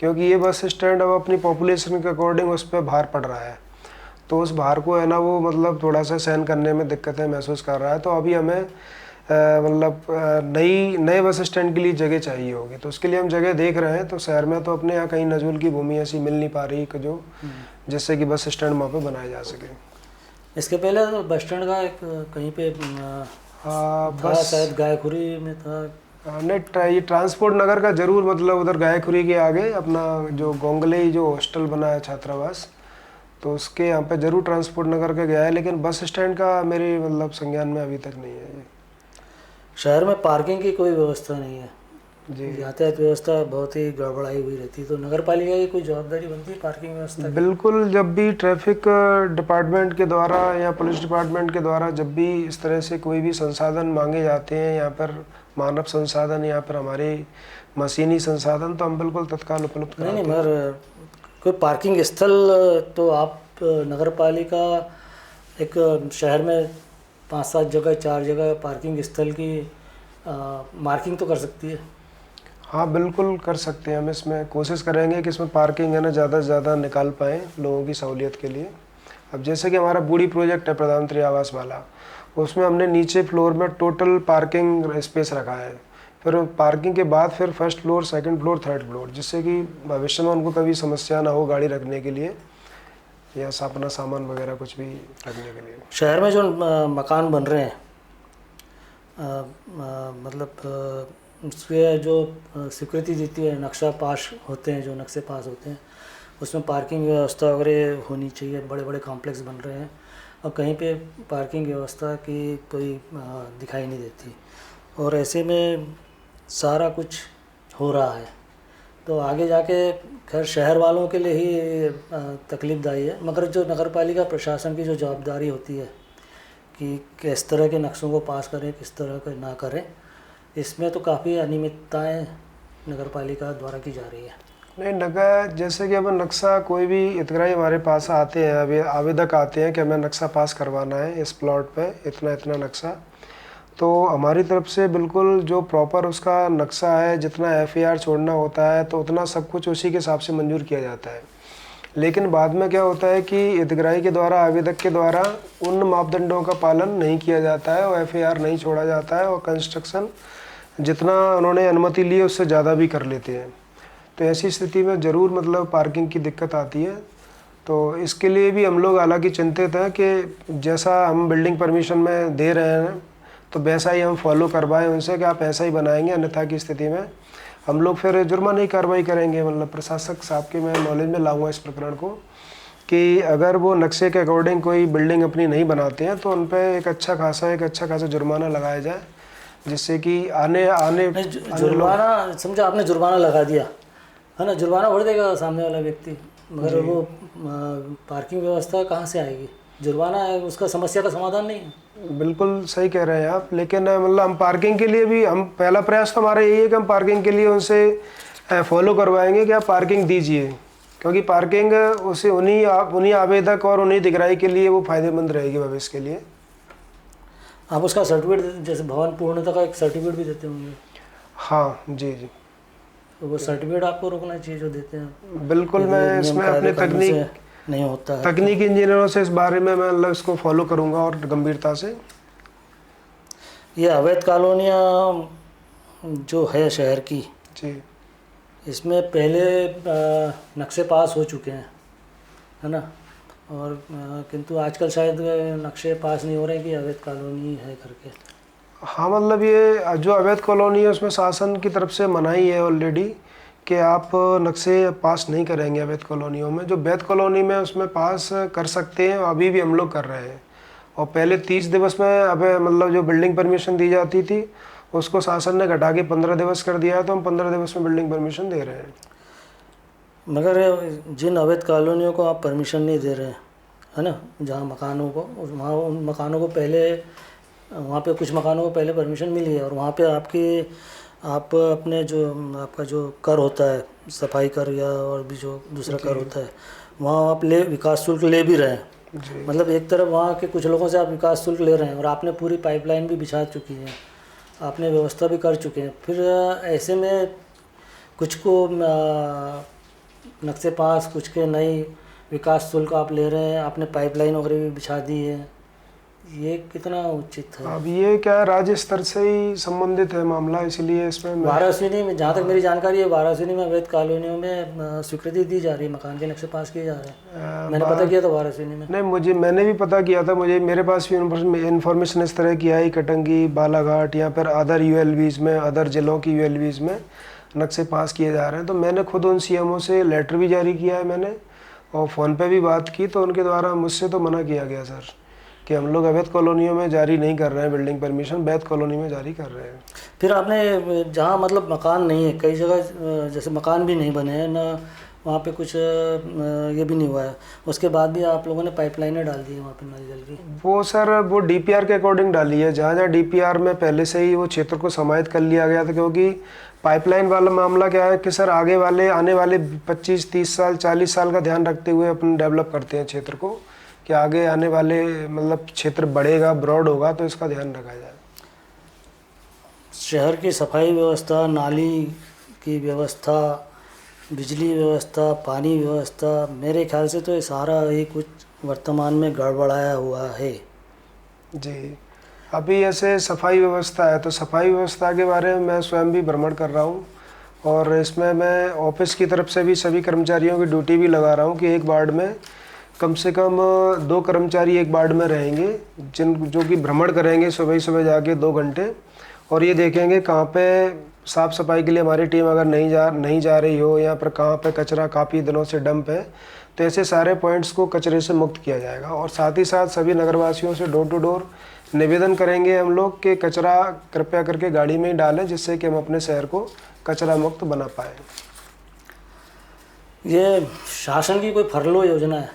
क्योंकि ये बस स्टैंड अब अपनी पॉपुलेशन के अकॉर्डिंग उस पर भार पड़ रहा है, तो उस भार को है ना वो मतलब थोड़ा सा सहन करने में दिक्कतें महसूस कर रहा है। तो अभी हमें मतलब नए बस स्टैंड के लिए जगह चाहिए होगी, तो उसके लिए हम जगह देख रहे हैं। तो शहर में तो अपने यहाँ कहीं नजूल की भूमि ऐसी मिल नहीं पा रही कि जो जिससे कि बस स्टैंड वहाँ पे बनाया जा सके। इसके पहले तो बस स्टैंड का एक कहीं पे था, शायद गायखुरी में था। नहीं, ये ट्रांसपोर्ट नगर का जरूर मतलब उधर गायखुरी के आगे अपना जो गोंगले जो हॉस्टल बना है छात्रावास, तो उसके यहाँ पे जरूर ट्रांसपोर्ट नगर का गया है, लेकिन बस स्टैंड का मेरे मतलब संज्ञान में अभी तक नहीं है ये। शहर में पार्किंग की कोई व्यवस्था नहीं है जी, यातायात व्यवस्था बहुत ही गड़बड़ाई हुई रहती है, तो नगर पालिका की कोई जवाबदारी बनती है पार्किंग व्यवस्था की? बिल्कुल। जब भी ट्रैफिक डिपार्टमेंट के द्वारा या पुलिस डिपार्टमेंट के द्वारा जब भी इस तरह से कोई भी संसाधन मांगे जाते हैं, यहाँ पर मानव संसाधन, यहाँ पर हमारे मशीनी संसाधन, तो हम बिल्कुल तत्काल उपलब्ध कराते हैं। नहीं, मगर कोई पार्किंग स्थल तो आप नगर पालिका एक शहर में 5-7 जगह 4 जगह पार्किंग स्थल की मार्किंग तो कर सकती है। हाँ, बिल्कुल कर सकते हैं। हम इसमें कोशिश करेंगे कि इसमें पार्किंग है ना ज़्यादा से ज़्यादा निकाल पाएँ लोगों की सहूलियत के लिए। अब जैसे कि हमारा बूढ़ी प्रोजेक्ट है प्रधानमंत्री आवास वाला, उसमें हमने नीचे फ्लोर में टोटल पार्किंग स्पेस रखा है, फिर पार्किंग के बाद फिर first floor, second floor, third floor, जिससे कि भविष्य में उनको कभी समस्या ना हो गाड़ी रखने के लिए या अपना सामान वगैरह कुछ भी रखने के लिए। शहर में जो मकान बन रहे हैं मतलब उसके जो स्वीकृति देती है, नक्शा पास होते हैं, जो नक्शे पास होते हैं उसमें पार्किंग व्यवस्था वगैरह होनी चाहिए। बड़े बड़े कॉम्प्लेक्स बन रहे हैं और कहीं पे पार्किंग व्यवस्था की कोई दिखाई नहीं देती, और ऐसे में सारा कुछ हो रहा है तो आगे जाके खैर शहर वालों के लिए ही तकलीफदायी है। मगर जो नगर पालिका प्रशासन की जो जवाबदारी होती है कि किस तरह के नक्शों को पास करें, किस तरह के ना करें, इसमें तो काफ़ी अनियमितताएं नगर पालिका द्वारा की जा रही है। नहीं, नगर जैसे कि अब नक्शा कोई भी हितग्राही हमारे पास आते हैं, अभी आवेदक आते हैं कि हमें नक्शा पास करवाना है इस प्लॉट पे इतना इतना नक्शा, तो हमारी तरफ से बिल्कुल जो प्रॉपर उसका नक्शा है, जितना एफआईआर छोड़ना होता है तो उतना सब कुछ उसी के हिसाब से मंजूर किया जाता है। लेकिन बाद में क्या होता है कि हितग्राही के द्वारा, आवेदक के द्वारा उन मापदंडों का पालन नहीं किया जाता है और एफआईआर नहीं छोड़ा जाता है और कंस्ट्रक्शन जितना उन्होंने अनुमति ली है उससे ज़्यादा भी कर लेते हैं। तो ऐसी स्थिति में ज़रूर मतलब पार्किंग की दिक्कत आती है। तो इसके लिए भी हम लोग हालांकि चिंतित हैं कि जैसा हम बिल्डिंग परमिशन में दे रहे हैं तो वैसा ही हम फॉलो करवाएं उनसे कि आप ऐसा ही बनाएंगे, अन्यथा की स्थिति में हम लोग फिर जुर्माने की कार्रवाई करेंगे। मतलब प्रशासक साहब के मैं नॉलेज में लाऊंगा इस प्रकरण को कि अगर वो नक्शे के अकॉर्डिंग कोई बिल्डिंग अपनी नहीं बनाते हैं तो उन पर एक अच्छा खासा जुर्माना लगाया जाए, जिससे कि आने जुर्माना समझा आपने, जुर्माना लगा दिया है ना, जुर्माना भर देगा सामने वाला व्यक्ति, मगर वो पार्किंग व्यवस्था कहाँ से आएगी? जुर्माना है उसका समस्या का समाधान नहीं है। बिल्कुल सही कह रहे हैं आप, लेकिन मतलब हम पार्किंग के लिए भी हम पहला प्रयास तो हमारा यही है कि हम पार्किंग के लिए उनसे फॉलो करवाएंगे कि आप पार्किंग दीजिए, क्योंकि पार्किंग उसे उन्हीं आवेदक और उन्हीं हितग्राही के लिए वो फायदेमंद रहेगी भविष्य के लिए। आप उसका सर्टिफिकेट, जैसे भवन पूर्णता का एक सर्टिफिकेट भी देते होंगे? हाँ जी जी, तो वो सर्टिफिकेट आपको रोकना चाहिए जो देते हैं। बिल्कुल। मैं इसमें अपने नहीं होता है तकनीकी इंजीनियरों से इस बारे में मैं मतलब इसको फॉलो करूंगा और गंभीरता से। ये अवैध कॉलोनियाँ जो है शहर की, जी इसमें पहले नक्शे पास हो चुके हैं, है ना, और किंतु आजकल शायद नक्शे पास नहीं हो रहे कि अवैध कॉलोनी है करके। हाँ, मतलब ये जो अवैध कॉलोनी है उसमें शासन की तरफ से मनाही है ऑलरेडी कि आप नक्शे पास नहीं करेंगे अवैध कॉलोनियों में। जो वैध कॉलोनी में उसमें पास कर सकते हैं, अभी भी हम लोग कर रहे हैं। और पहले 30 दिवस में अब मतलब जो बिल्डिंग परमिशन दी जाती थी उसको शासन ने घटा के 15 दिवस कर दिया है, तो हम 15 दिवस में बिल्डिंग परमिशन दे रहे हैं। मगर जिन अवैध कॉलोनियों को आप परमिशन नहीं दे रहे हैं, है ना, जहाँ मकानों को, वहाँ उन मकानों को पहले, वहाँ पे कुछ मकानों को पहले परमिशन मिली है, और वहाँ पे आप अपने जो आपका जो कर होता है, सफाई कर या और भी जो दूसरा कर होता है, वहाँ आप विकास शुल्क ले भी रहे हैं। जी मतलब एक तरफ वहाँ के कुछ लोगों से आप विकास शुल्क ले रहे हैं और आपने पूरी पाइपलाइन भी बिछा चुकी है, आपने व्यवस्था भी कर चुके हैं, फिर ऐसे में कुछ को नक्शे पास, कुछ के नई विकास शुल्क आप ले रहे हैं, आपने पाइपलाइन वगैरह भी बिछा दी है, ये कितना उचित है? अब ये क्या है, राज्य स्तर से ही संबंधित है मामला, इसलिए इसमें वाराणसी में, जहाँ तक मेरी जानकारी है, वाराणसी में अवैध कॉलोनियों में स्वीकृति दी जा रही है, मकान के नक्शे पास किए जा रहे हैं। मैंने पता किया था वाराणसी में। नहीं, मैंने भी पता किया था, मेरे पास भी इन्फॉर्मेशन इस तरह की आई, कटंगी, बालाघाट या फिर अदर यूएलबीज में, अदर जिलों की यूएलबीज में नक्शे पास किए जा रहे हैं। तो मैंने खुद उन सीएमओ से लेटर भी जारी किया है मैंने, और फ़ोन पे भी बात की, तो उनके द्वारा मुझसे तो मना किया गया सर कि हम लोग अवैध कॉलोनियों में जारी नहीं कर रहे हैं बिल्डिंग परमिशन, वैध कॉलोनी में जारी कर रहे हैं। फिर आपने जहाँ मतलब मकान नहीं है, कई जगह जैसे मकान भी नहीं बने हैं ना, वहाँ पे कुछ ये भी नहीं हुआ है, उसके बाद भी आप लोगों ने पाइपलाइनें डाल दी है वहाँ पे नल जल की? वो सर वो डीपीआर के अकॉर्डिंग डाली है, जहाँ जहाँ डीपीआर में पहले से ही वो क्षेत्र को समाहित कर लिया गया था। क्योंकि पाइपलाइन वाला मामला क्या है कि सर आने वाले 25-30 साल 40 साल का ध्यान रखते हुए अपन डेवलप करते हैं क्षेत्र को, कि आगे आने वाले मतलब क्षेत्र बढ़ेगा, ब्रॉड होगा, तो इसका ध्यान रखा जाए। शहर की सफाई व्यवस्था, नाली की व्यवस्था, बिजली व्यवस्था, पानी व्यवस्था, मेरे ख्याल से तो ये सारा ही कुछ वर्तमान में गड़बड़ाया हुआ है। जी, अभी ऐसे सफाई व्यवस्था है, तो सफाई व्यवस्था के बारे में मैं स्वयं भी भ्रमण कर रहा हूँ, और इसमें मैं ऑफिस की तरफ से भी सभी कर्मचारियों की ड्यूटी भी लगा रहा हूँ कि एक वार्ड में कम से कम 2 कर्मचारी एक वार्ड में रहेंगे, जो कि भ्रमण करेंगे सुबह सुबह जाके 2 घंटे, और ये देखेंगे कहाँ पे साफ़ सफाई के लिए हमारी टीम अगर नहीं जा रही हो, या फिर कहाँ पे कचरा काफ़ी दिनों से डंप है, तो ऐसे सारे पॉइंट्स को कचरे से मुक्त किया जाएगा। और साथ ही साथ सभी नगरवासियों से डोर टू डोर निवेदन करेंगे हम लोग कि कचरा कृपया करके गाड़ी में ही डालें, जिससे कि हम अपने शहर को कचरा मुक्त बना पाएँ। ये शासन की कोई फरलो योजना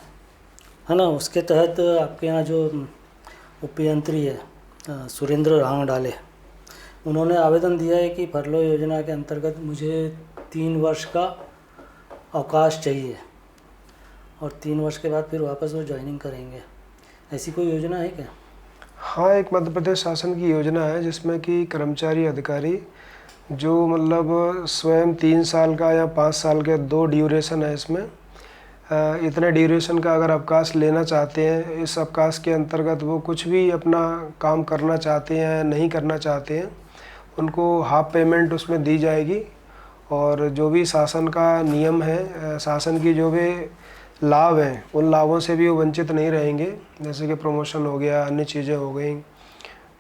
है ना, उसके तहत आपके यहाँ जो उपयंत्री है सुरेंद्र रांगडाले, उन्होंने आवेदन दिया है कि फरलो योजना के अंतर्गत मुझे 3 वर्ष का अवकाश चाहिए और 3 वर्ष के बाद फिर वापस वो ज्वाइनिंग करेंगे। ऐसी कोई योजना है क्या? हाँ, एक मध्य प्रदेश शासन की योजना है जिसमें कि कर्मचारी अधिकारी जो मतलब स्वयं 3 साल का या 5 साल के 2 ड्यूरेशन है इसमें, इतने ड्यूरेशन का अगर अवकाश लेना चाहते हैं, इस अवकाश के अंतर्गत वो कुछ भी अपना काम करना चाहते हैं, नहीं करना चाहते हैं, उनको हाफ पेमेंट उसमें दी जाएगी। और जो भी शासन का नियम है, शासन की जो भी लाभ हैं, उन लाभों से भी वो वंचित नहीं रहेंगे, जैसे कि प्रमोशन हो गया, अन्य चीज़ें हो गई।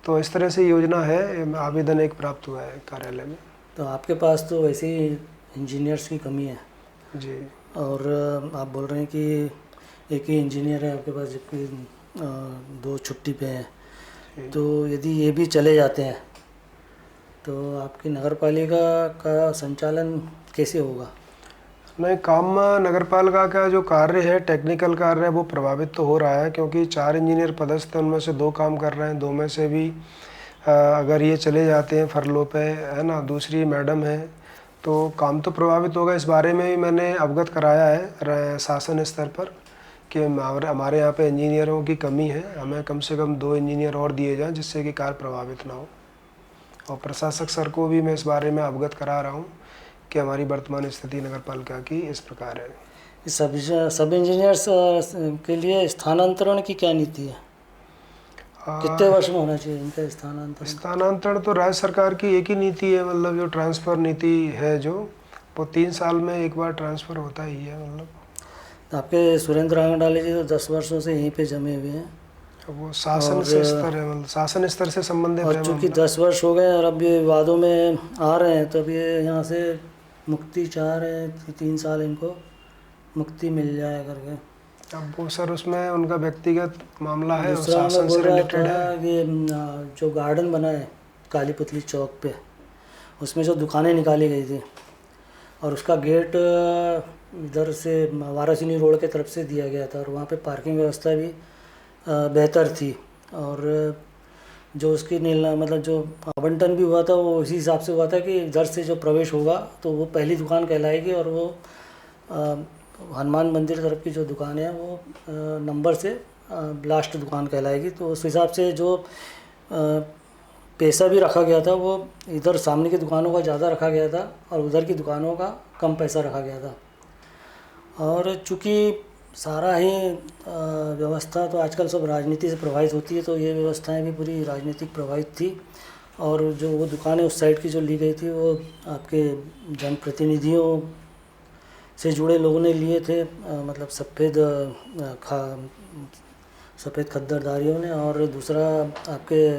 तो इस तरह से योजना है, आवेदन एक प्राप्त हुआ है कार्यालय में। तो आपके पास तो वैसे ही इंजीनियर्स की कमी है जी, और आप बोल रहे हैं कि एक ही इंजीनियर है आपके पास, जबकि 2 छुट्टी पे हैं। तो यदि ये भी चले जाते हैं तो आपकी नगरपालिका का संचालन कैसे होगा? नहीं, काम नगरपालिका का जो कार्य है, टेक्निकल कार्य है, वो प्रभावित तो हो रहा है, क्योंकि 4 इंजीनियर पदस्थ हैं, उनमें से 2 काम कर रहे हैं, 2 में से भी अगर ये चले जाते हैं फरलो पे, है ना, दूसरी मैडम है, तो काम तो प्रभावित होगा। इस बारे में भी मैंने अवगत कराया है शासन स्तर पर कि हमारे यहाँ पे इंजीनियरों की कमी है, हमें कम से कम 2 इंजीनियर और दिए जाएँ, जिससे कि कार्य प्रभावित ना हो। और प्रशासक सर को भी मैं इस बारे में अवगत करा रहा हूँ कि हमारी वर्तमान स्थिति नगरपालिका की इस प्रकार है। सब इंजीनियर्स के लिए स्थानांतरण की क्या नीति है? कितने वर्ष में होना चाहिए इनका स्थानांतरण? स्थानांतरण तो राज्य सरकार की एक ही नीति है, मतलब जो ट्रांसफ़र नीति है जो, वो 3 साल में एक बार ट्रांसफ़र होता ही है मतलब। आपके सुरेंद्र रांगडाले जी तो 10 वर्षों से यहीं पे जमे हुए हैं। वो शासन से स्तर है, मतलब शासन स्तर से संबंधित है और चूँकि मामला। 10 वर्ष हो गए और अब ये विवादों में आ रहे हैं, तो अब ये यहाँ से मुक्ति चाह रहे हैं कि 3 साल इनको मुक्ति मिल जाए करके। अब वो सर उसमें उनका व्यक्तिगत मामला है और दूसरा मैं शासन बोल से रहा रिलेटेड था है। कि जो गार्डन बना है काली पुतली चौक पे, उसमें जो दुकानें निकाली गई थी और उसका गेट इधर से वारासिनी रोड के तरफ से दिया गया था और वहाँ पे पार्किंग व्यवस्था भी बेहतर थी, और जो उसकी मतलब जो आवंटन भी हुआ था वो इसी हिसाब से हुआ था कि इधर से जो प्रवेश होगा तो वो पहली दुकान कहलाएगी, और वो हनुमान मंदिर तरफ की जो दुकान है वो नंबर से लास्ट दुकान कहलाएगी। तो उस हिसाब से जो पैसा भी रखा गया था वो इधर सामने की दुकानों का ज़्यादा रखा गया था और उधर की दुकानों का कम पैसा रखा गया था। और चूँकि सारा ही व्यवस्था तो आजकल सब राजनीति से प्रभावित होती है, तो ये व्यवस्थाएं भी पूरी राजनीतिक प्रभावित थी। और जो वो दुकानें उस साइड की जो ली गई थी वो आपके जनप्रतिनिधियों से जुड़े लोगों ने लिए थे, मतलब सफ़ेद खद्दरदारियों ने। और दूसरा आपके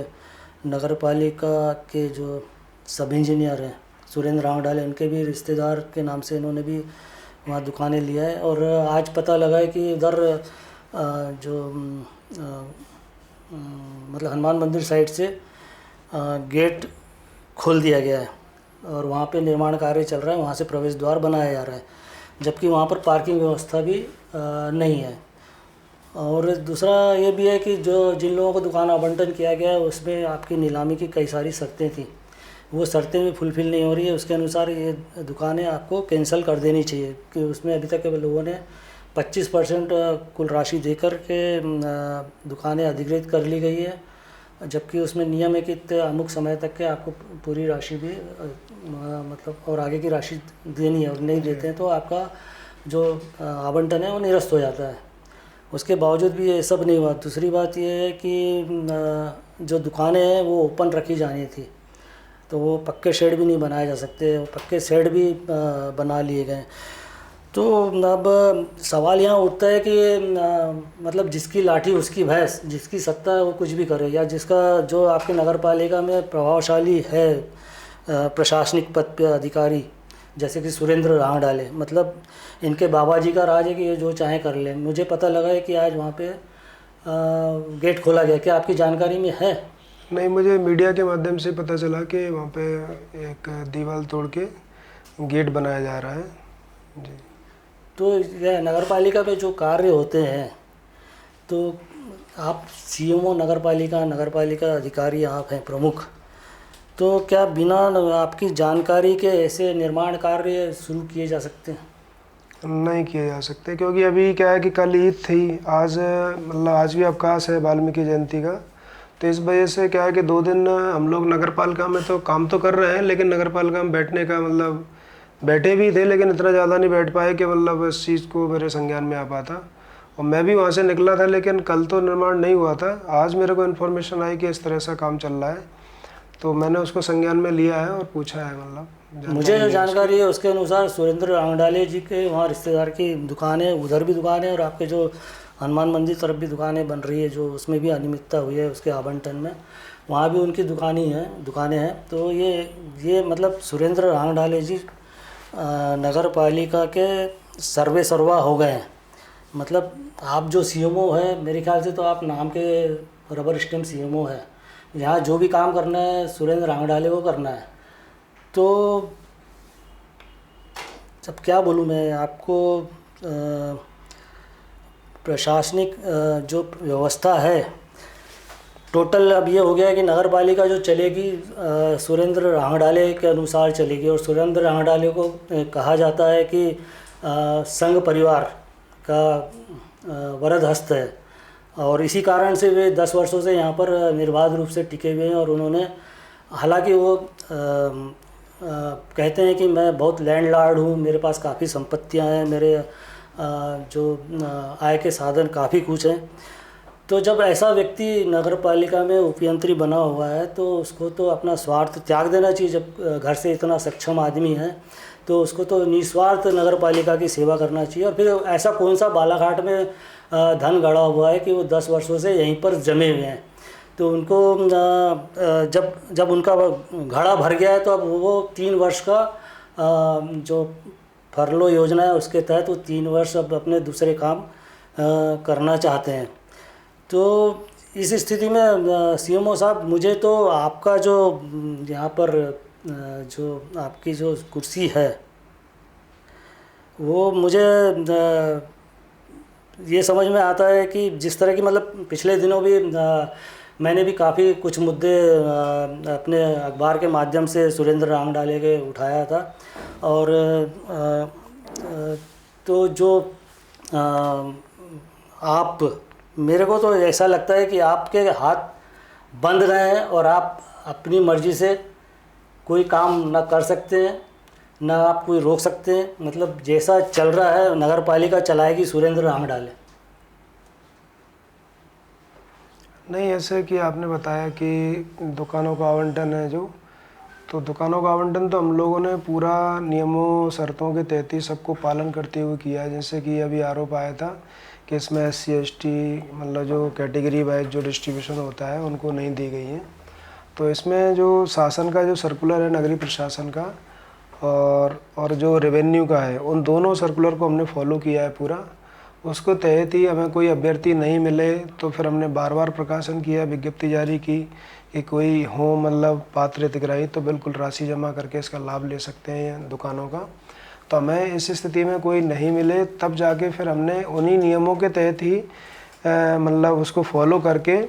नगर पालिका के जो सब इंजीनियर हैं सुरेंद्र रांगडाले, उनके भी रिश्तेदार के नाम से इन्होंने भी वहाँ दुकानें लिया है। और आज पता लगा है कि इधर जो मतलब हनुमान मंदिर साइड से गेट खोल दिया गया है और वहाँ पे निर्माण कार्य चल रहा है, वहाँ से प्रवेश द्वार बनाया जा रहा है, जबकि वहाँ पर पार्किंग व्यवस्था भी नहीं है। और दूसरा ये भी है कि जो जिन लोगों को दुकान आवंटन किया गया है उसमें आपकी नीलामी की कई सारी शर्तें थी, वो शर्तें भी फुलफ़िल नहीं हो रही है। उसके अनुसार ये दुकानें आपको कैंसिल कर देनी चाहिए कि उसमें अभी तक के लोगों ने 25% कुल राशि देकर के दुकानें अधिकृत कर ली गई है, जबकि उसमें नियम है कि इतने अमुक समय तक के आपको पूरी राशि भी मतलब और आगे की राशि देनी है, और नहीं देते हैं तो आपका जो आवंटन है वो निरस्त हो जाता है। उसके बावजूद भी ये सब नहीं हुआ। दूसरी बात ये है कि जो दुकानें हैं वो ओपन रखी जानी थी, तो वो पक्के शेड भी नहीं बनाए जा सकते, वो पक्के शेड भी बना लिए गए। तो अब सवाल यहाँ उठता है कि मतलब जिसकी लाठी उसकी भैंस, जिसकी सत्ता है वो कुछ भी करे, या जिसका जो आपके नगर पालिका में प्रभावशाली है प्रशासनिक पद पे अधिकारी जैसे कि सुरेंद्र रांगडाले, मतलब इनके बाबा जी का राज है कि ये जो चाहे कर लें। मुझे पता लगा है कि आज वहाँ पे गेट खोला गया, क्या आपकी जानकारी में है? नहीं, मुझे मीडिया के माध्यम से पता चला कि वहाँ पे एक दीवार तोड़ के गेट बनाया जा रहा है जी। तो यह नगर पालिका में जो कार्य होते हैं, तो आप सीएमओ नगर पालिका अधिकारी आप हैं प्रमुख, तो क्या बिना आपकी जानकारी के ऐसे निर्माण कार्य शुरू किए जा सकते हैं? नहीं किए जा सकते, क्योंकि अभी क्या है कि कल ईद थी, आज मतलब आज भी अवकाश है वाल्मीकि जयंती का, तो इस वजह से क्या है कि 2 दिन हम लोग नगर पालिका में तो काम तो कर रहे हैं, लेकिन नगर पालिका में बैठने का मतलब बैठे भी थे लेकिन इतना ज़्यादा नहीं बैठ पाए कि मतलब इस चीज़ को मेरे संज्ञान में आ पाता। और मैं भी वहाँ से निकला था, लेकिन कल तो निर्माण नहीं हुआ था। आज मेरे को इन्फॉर्मेशन आई कि इस तरह से काम चल रहा है, तो मैंने उसको संज्ञान में लिया है और पूछा है, मतलब मुझे जो जानकारी है उसके अनुसार सुरेंद्र रांगडाले जी के वहाँ रिश्तेदार की दुकानें, उधर भी दुकान है और आपके जो हनुमान मंदिर तरफ भी दुकानें बन रही है, जो उसमें भी अनियमितता हुई है उसके आवंटन में, वहाँ भी उनकी दुकानें हैं। तो ये मतलब सुरेंद्र रांगडाले जी नगर पालिका के सर्वे सर्वा हो गए हैं। मतलब आप जो सीएमओ है, मेरे ख्याल से तो आप नाम के रबर स्टैम्प सीएमओ है, यहाँ जो भी काम करना है सुरेंद्र रांगडाले को करना है। तो अब क्या बोलूँ मैं आपको, प्रशासनिक जो व्यवस्था है टोटल अब ये हो गया है कि नगर पालिका जो चलेगी सुरेंद्र रांगडाले के अनुसार चलेगी, और सुरेंद्र रांगडाले को कहा जाता है कि संघ परिवार का वरद हस्त है, और इसी कारण से वे 10 वर्षों से यहाँ पर निर्बाध रूप से टिके हुए हैं। और उन्होंने, हालांकि वो कहते हैं कि मैं बहुत लैंडलॉर्ड हूँ, मेरे पास काफ़ी संपत्तियाँ हैं, मेरे जो आय के साधन काफ़ी कुछ हैं, तो जब ऐसा व्यक्ति नगर पालिका में उपयंत्री बना हुआ है तो उसको तो अपना स्वार्थ त्याग देना चाहिए। जब घर से इतना सक्षम आदमी है तो उसको तो निस्वार्थ नगर पालिका की सेवा करना चाहिए। और फिर ऐसा कौन सा बालाघाट में धन गड़ा हुआ है कि वो 10 वर्षों से यहीं पर जमे हुए हैं, तो उनको जब जब उनका घड़ा भर गया है तो अब वो 3 वर्ष का जो फरलो योजना है उसके तहत वो 3 वर्ष अब अपने दूसरे काम करना चाहते हैं। तो इस स्थिति में सीएमओ साहब, मुझे तो आपका जो यहाँ पर जो आपकी जो कुर्सी है वो मुझे ये समझ में आता है कि जिस तरह की मतलब पिछले दिनों भी मैंने भी काफ़ी कुछ मुद्दे अपने अखबार के माध्यम से सुरेंद्र रांगडाले के उठाया था। और तो जो आप, मेरे को तो ऐसा लगता है कि आपके हाथ बंध गए हैं और आप अपनी मर्ज़ी से कोई काम ना कर सकते हैं, ना आप कोई रोक सकते हैं। मतलब जैसा चल रहा है नगर पालिका चलाएगी सुरेंद्र रांगडाले। नहीं, ऐसे कि आपने बताया कि दुकानों का आवंटन है जो, तो दुकानों का आवंटन तो हम लोगों ने पूरा नियमों शर्तों के तहत ही सबको पालन करते हुए किया है। जैसे कि अभी आरोप आया था कि इसमें SC ST मतलब जो कैटेगरी वाइज जो डिस्ट्रीब्यूशन होता है उनको नहीं दी गई है। तो इसमें जो शासन का जो सर्कुलर है नगरीय प्रशासन का और जो रेवेन्यू का है, उन दोनों सर्कुलर को हमने फॉलो किया है पूरा। उसको तहत ही हमें कोई अभ्यर्थी नहीं मिले तो फिर हमने बार बार प्रकाशन किया, विज्ञप्ति जारी की कि कोई हो मतलब पात्र हितग्राही तो बिल्कुल राशि जमा करके इसका लाभ ले सकते हैं दुकानों का। तो हमें इस स्थिति में कोई नहीं मिले तब जाके फिर हमने उन्हीं नियमों के तहत ही मतलब उसको फॉलो करके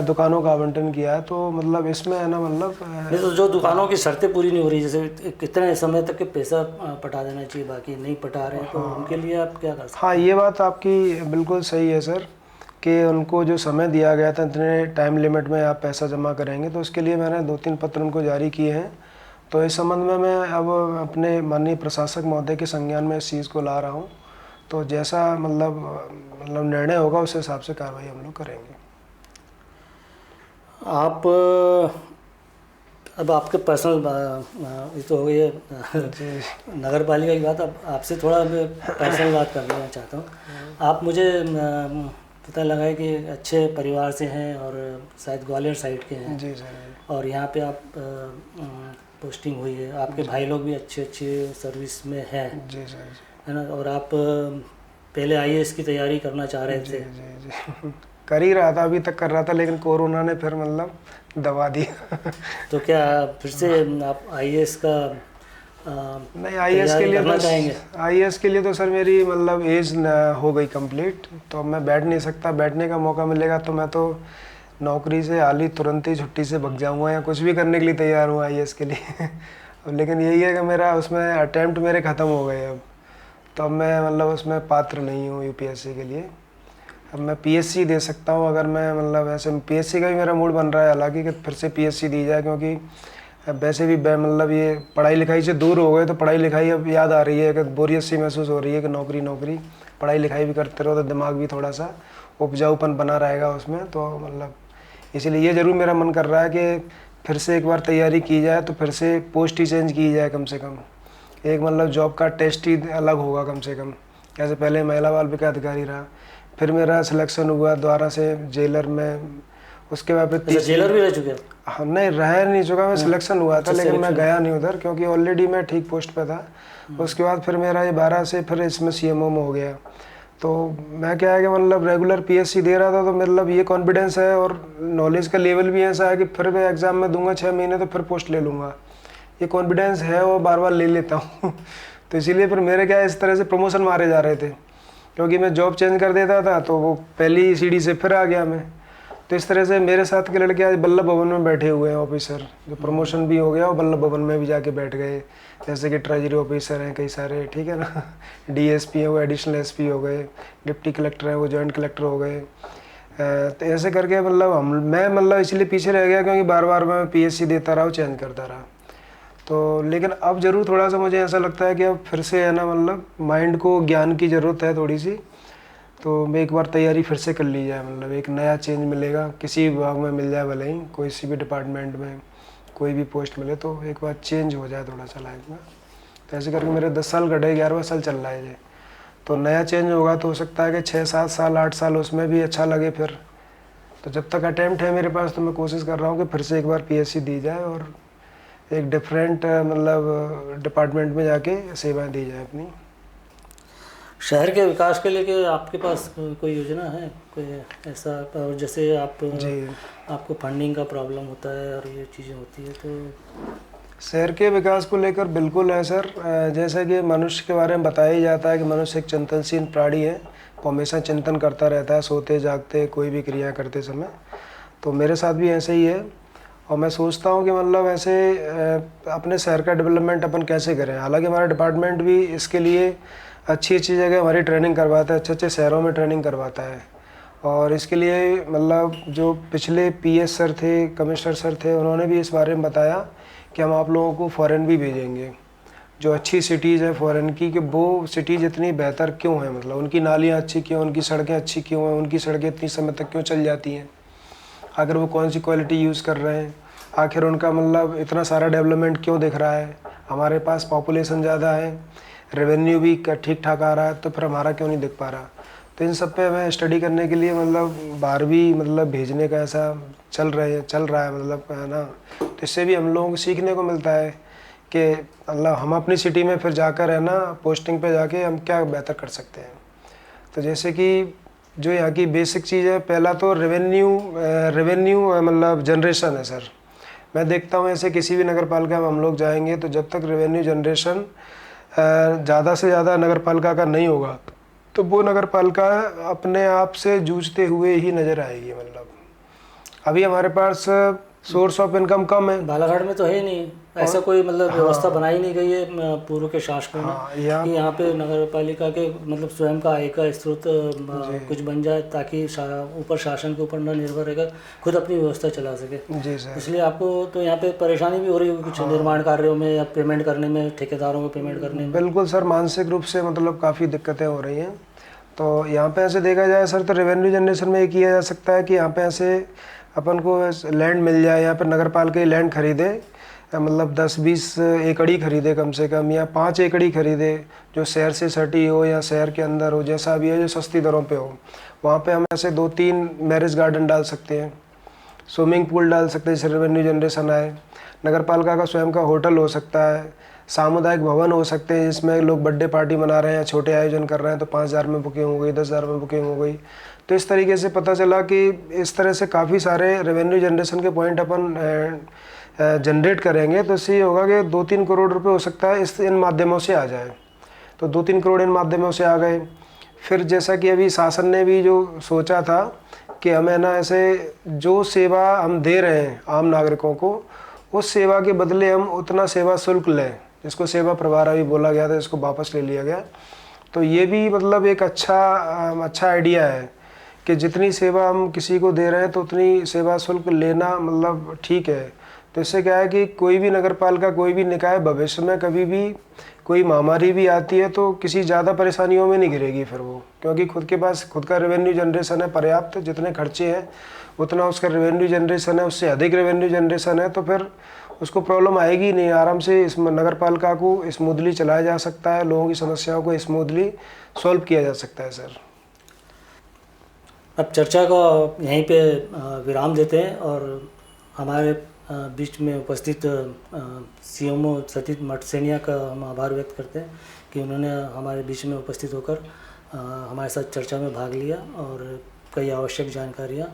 दुकानों का आवंटन किया है। तो मतलब इसमें है ना मतलब तो जो दुकानों की शर्तें पूरी नहीं हो रही, जैसे कितने समय तक के पैसा पटा देना चाहिए, बाकी नहीं पटा रहे हैं, तो उनके लिए आप क्या कर सकते हैं? हाँ, ये बात आपकी बिल्कुल सही है सर कि उनको जो समय दिया गया था इतने टाइम लिमिट में आप पैसा जमा करेंगे, तो उसके लिए मैंने 2-3 पत्र उनको जारी किए हैं। तो इस संबंध में मैं अब अपने माननीय प्रशासक महोदय के संज्ञान में इस चीज़ को ला रहा हूँ। तो जैसा मतलब निर्णय होगा उस हिसाब से कार्रवाई हम लोग करेंगे। आप अब आपके पर्सनल ये तो हो गई है नगर पालिका की बात। अब आपसे थोड़ा मैं पर्सनल बात करना चाहता हूँ। आप मुझे पता लगा है कि अच्छे परिवार से हैं और शायद ग्वालियर साइड के हैं। जी सर। और यहाँ पे आप पोस्टिंग हुई है, आपके भाई लोग भी अच्छे सर्विस में हैं। जी सर। है ना? और आप पहले IAS की तैयारी करना चाह रहे थे। जी कर ही रहा था, अभी तक कर रहा था, लेकिन कोरोना ने फिर मतलब दबा दिया। तो क्या फिर से आप IAS का नहीं, IAS के लिए करना चाहेंगे? IAS के लिए तो सर मेरी मतलब एज हो गई कंप्लीट, तो मैं बैठ नहीं सकता। बैठने का मौका मिलेगा तो मैं तो नौकरी से हाल ही तुरंत ही छुट्टी से भाग जाऊंगा या कुछ भी करने के लिए तैयार हूँ IAS के लिए। लेकिन यही है कि मेरा उसमें अटैम्प्ट मेरे ख़त्म हो गए अब, तो अब मैं मतलब उसमें पात्र नहीं हूँ UPSC के लिए। अब मैं PSC दे सकता हूँ अगर मैं मतलब ऐसे PSC का भी मेरा मूड बन रहा है हालांकि कि फिर से PSC दी जाए, क्योंकि वैसे भी मतलब ये पढ़ाई लिखाई से दूर हो गए तो पढ़ाई लिखाई अब याद आ रही है कि बोरियत सी महसूस हो रही है कि नौकरी पढ़ाई लिखाई भी करते रहो तो दिमाग भी थोड़ा सा उपजाऊपन बना रहेगा उसमें। तो मतलब इसीलिए ये ज़रूर मेरा मन कर रहा है कि फिर से एक बार तैयारी की जाए, तो फिर से पोस्ट ही चेंज की जाए कम से कम। एक मतलब जॉब का टेस्ट ही अलग होगा कम से कम। जैसे पहले महिला बाल विकास अधिकारी रहा, फिर मेरा सिलेक्शन हुआ दोबारा से जेलर में, उसके बाद फिर जेलर भी रह चुके हैं? हाँ, नहीं रह नहीं चुका, मैं सिलेक्शन हुआ था लेकिन मैं गया नहीं उधर क्योंकि ऑलरेडी मैं ठीक पोस्ट पे था। उसके बाद फिर मेरा ये 12 से फिर इसमें CMO में हो गया। तो मैं क्या है कि मतलब रेगुलर PSC दे रहा था, तो मतलब ये कॉन्फिडेंस है और नॉलेज का लेवल भी ऐसा है कि फिर मैं एग्ज़ाम में दूंगा 6 महीने तो फिर पोस्ट ले लूँगा, ये कॉन्फिडेंस है और बार बार ले लेता हूँ। तो इसीलिए फिर मेरे क्या इस तरह से प्रमोशन मारे जा रहे थे, क्योंकि मैं जॉब चेंज कर देता था तो वो पहली सीढ़ी से फिर आ गया मैं। तो इस तरह से मेरे साथ के लड़के आज बल्लभ भवन में बैठे हुए हैं ऑफिसर, जो प्रमोशन भी हो गया और बल्लभ भवन में भी जाके बैठ गए। जैसे कि ट्रेजरी ऑफिसर हैं कई सारे, ठीक है ना, DSP है वो एडिशनल SP हो गए, डिप्टी कलेक्टर है वो जॉइंट कलेक्टर हो गए। तो ऐसे करके मतलब मैं मतलब इसलिए पीछे रह गया क्योंकि बार बार मैं PSC देता रहा, चेंज करता रहा। तो लेकिन अब ज़रूर थोड़ा सा मुझे ऐसा लगता है कि अब फिर से है ना मतलब माइंड को ज्ञान की ज़रूरत है थोड़ी सी। तो मैं एक बार तैयारी फिर से कर ली जाए, मतलब एक नया चेंज मिलेगा, किसी विभाग में मिल जाए भले ही, कोई सी भी डिपार्टमेंट में कोई भी पोस्ट मिले तो एक बार चेंज हो जाए थोड़ा सा लाइफ में। तो ऐसे करके मेरे 10 साल कटे, 11वां साल चल रहा है ये। तो नया चेंज होगा तो हो सकता है कि 6-7 साल 8 साल उसमें भी अच्छा लगे फिर। तो जब तक अटैम्प्ट है मेरे पास तो मैं कोशिश कर रहा हूँ कि फिर से एक बार पीएससी दी जाए और एक डिफरेंट मतलब डिपार्टमेंट में जाके सेवाएं दी जाए अपनी। शहर के विकास के लिए कि आपके पास कोई योजना है, कोई ऐसा? और जैसे आपको फंडिंग का प्रॉब्लम होता है और ये चीज़ें होती है, तो शहर के विकास को लेकर बिल्कुल है सर। जैसे कि मनुष्य के बारे में बताया ही जाता है कि मनुष्य एक चिंतनशील प्राणी है, वो हमेशा चिंतन करता रहता है, सोते जागते कोई भी क्रिया करते समय। तो मेरे साथ भी ऐसे ही है और मैं सोचता हूँ कि मतलब ऐसे अपने शहर का डेवलपमेंट अपन कैसे करें। हालांकि हमारा डिपार्टमेंट भी इसके लिए अच्छी अच्छी जगह हमारी ट्रेनिंग करवाता है, अच्छे अच्छे शहरों में ट्रेनिंग करवाता है। और इसके लिए मतलब जो पिछले पीएस सर थे, कमिश्नर सर थे, उन्होंने भी इस बारे में बताया कि हम आप लोगों को फ़ॉरेन भी भेजेंगे, जो अच्छी सिटीज़ हैं फ़ॉरेन की, कि वो सिटीज़ इतनी बेहतर क्यों हैं, मतलब उनकी नालियाँ अच्छी क्यों, उनकी सड़कें अच्छी क्यों हैं, उनकी सड़कें इतनी समय तक क्यों चल जाती हैं, आखिर वो कौन सी क्वालिटी यूज़ कर रहे हैं, आखिर उनका मतलब इतना सारा डेवलपमेंट क्यों दिख रहा है। हमारे पास पॉपुलेशन ज़्यादा है, रेवेन्यू भी ठीक ठाक आ रहा है, तो फिर हमारा क्यों नहीं दिख पा रहा। तो इन सब पे मैं स्टडी करने के लिए मतलब बाहर भी मतलब भेजने का ऐसा चल रहा है मतलब है ना। तो इससे भी हम लोगों को सीखने को मिलता है कि मतलब हम अपनी सिटी में फिर जाकर है ना पोस्टिंग पे जाके हम क्या बेहतर कर सकते हैं। तो जैसे कि जो यहाँ की बेसिक चीज़ है, पहला तो रेवेन्यू मतलब जनरेशन है सर। मैं देखता हूँ ऐसे किसी भी नगर पालिका में हम लोग जाएंगे तो जब तक रेवेन्यू जनरेशन ज़्यादा से ज़्यादा नगर पालिका का नहीं होगा तो वो नगर पालिका अपने आप से जूझते हुए ही नज़र आएगी। मतलब अभी हमारे पास सोर्स ऑफ इनकम कम है, बालाघाट में तो है ही नहीं ऐसा कोई मतलब व्यवस्था बनाई नहीं गई है पूर्व के शासकों ने कि यहाँ पे नगर पालिका के मतलब स्वयं का आय का स्रोत कुछ बन जाए, ताकि ऊपर शासन के ऊपर न निर्भर रहकर खुद अपनी व्यवस्था चला सके। जी सर। इसलिए आपको तो यहाँ पे परेशानी भी हो रही होगी कुछ निर्माण कार्यों में या पेमेंट करने में, ठेकेदारों को पेमेंट करने में? बिल्कुल सर, मानसिक रूप से मतलब काफ़ी दिक्कतें हो रही हैं। तो यहाँ पे ऐसे देखा जाए सर तो रेवेन्यू जनरेशन में ये किया जा सकता है कि यहाँ पे ऐसे अपन को लैंड मिल जाए, यहाँ पर नगर पालिका की लैंड खरीदे, मतलब 10-20 एकड़ ही खरीदे कम से कम, या 5 एकड़ ही खरीदे जो शहर से सटी हो या शहर के अंदर हो, जैसा भी है जो सस्ती दरों पे हो। वहाँ पे हम ऐसे 2-3 मैरिज गार्डन डाल सकते हैं, स्विमिंग पूल डाल सकते हैं जिससे रेवेन्यू जनरेशन आए। नगर पालिका का स्वयं का होटल हो सकता है, सामुदायिक भवन हो सकते हैं जिसमें लोग बर्थडे पार्टी मना रहे हैं या छोटे आयोजन कर रहे हैं तो 5,000 में बुकिंग हो गई, 10,000 में बुकिंग हो गई। तो इस तरीके से पता चला कि इस तरह से काफ़ी सारे रेवेन्यू जनरेशन के पॉइंट अपन जनरेट करेंगे तो इससे ये होगा कि 2-3 करोड़ रुपए हो सकता है इन माध्यमों से आ जाए। तो 2-3 करोड़ इन माध्यमों से आ गए। फिर जैसा कि अभी शासन ने भी जो सोचा था कि हमें ना ऐसे जो सेवा हम दे रहे हैं आम नागरिकों को, उस सेवा के बदले हम उतना सेवा शुल्क लें, जिसको सेवा प्रभार अभी बोला गया था, इसको वापस ले लिया गया। तो ये भी मतलब एक अच्छा आइडिया है कि जितनी सेवा हम किसी को दे रहे हैं तो उतनी सेवा शुल्क लेना मतलब ठीक है। तो इससे क्या है कि कोई भी नगर पालिका, कोई भी निकाय भविष्य में कभी भी कोई महामारी भी आती है तो किसी ज़्यादा परेशानियों में नहीं घिरेगी फिर वो, क्योंकि खुद के पास खुद का रेवेन्यू जनरेशन है पर्याप्त, जितने खर्चे हैं उतना उसका रेवेन्यू जनरेशन है, उससे अधिक रेवेन्यू जनरेशन है, तो फिर उसको प्रॉब्लम आएगी नहीं। आराम से इस नगर पालिका को स्मूथली चलाया जा सकता है, लोगों की समस्याओं को स्मूथली सॉल्व किया जा सकता है सर। अब चर्चा को यहीं पे विराम देते हैं और हमारे बीच में उपस्थित सीएमओ सतीश मटसेनिया का हम आभार व्यक्त करते हैं कि उन्होंने हमारे बीच में उपस्थित होकर हमारे साथ चर्चा में भाग लिया और कई आवश्यक जानकारियाँ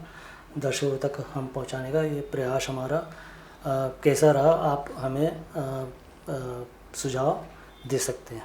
दर्शकों तक हम पहुंचाने का ये प्रयास हमारा कैसा रहा, आप हमें सुझाव दे सकते हैं।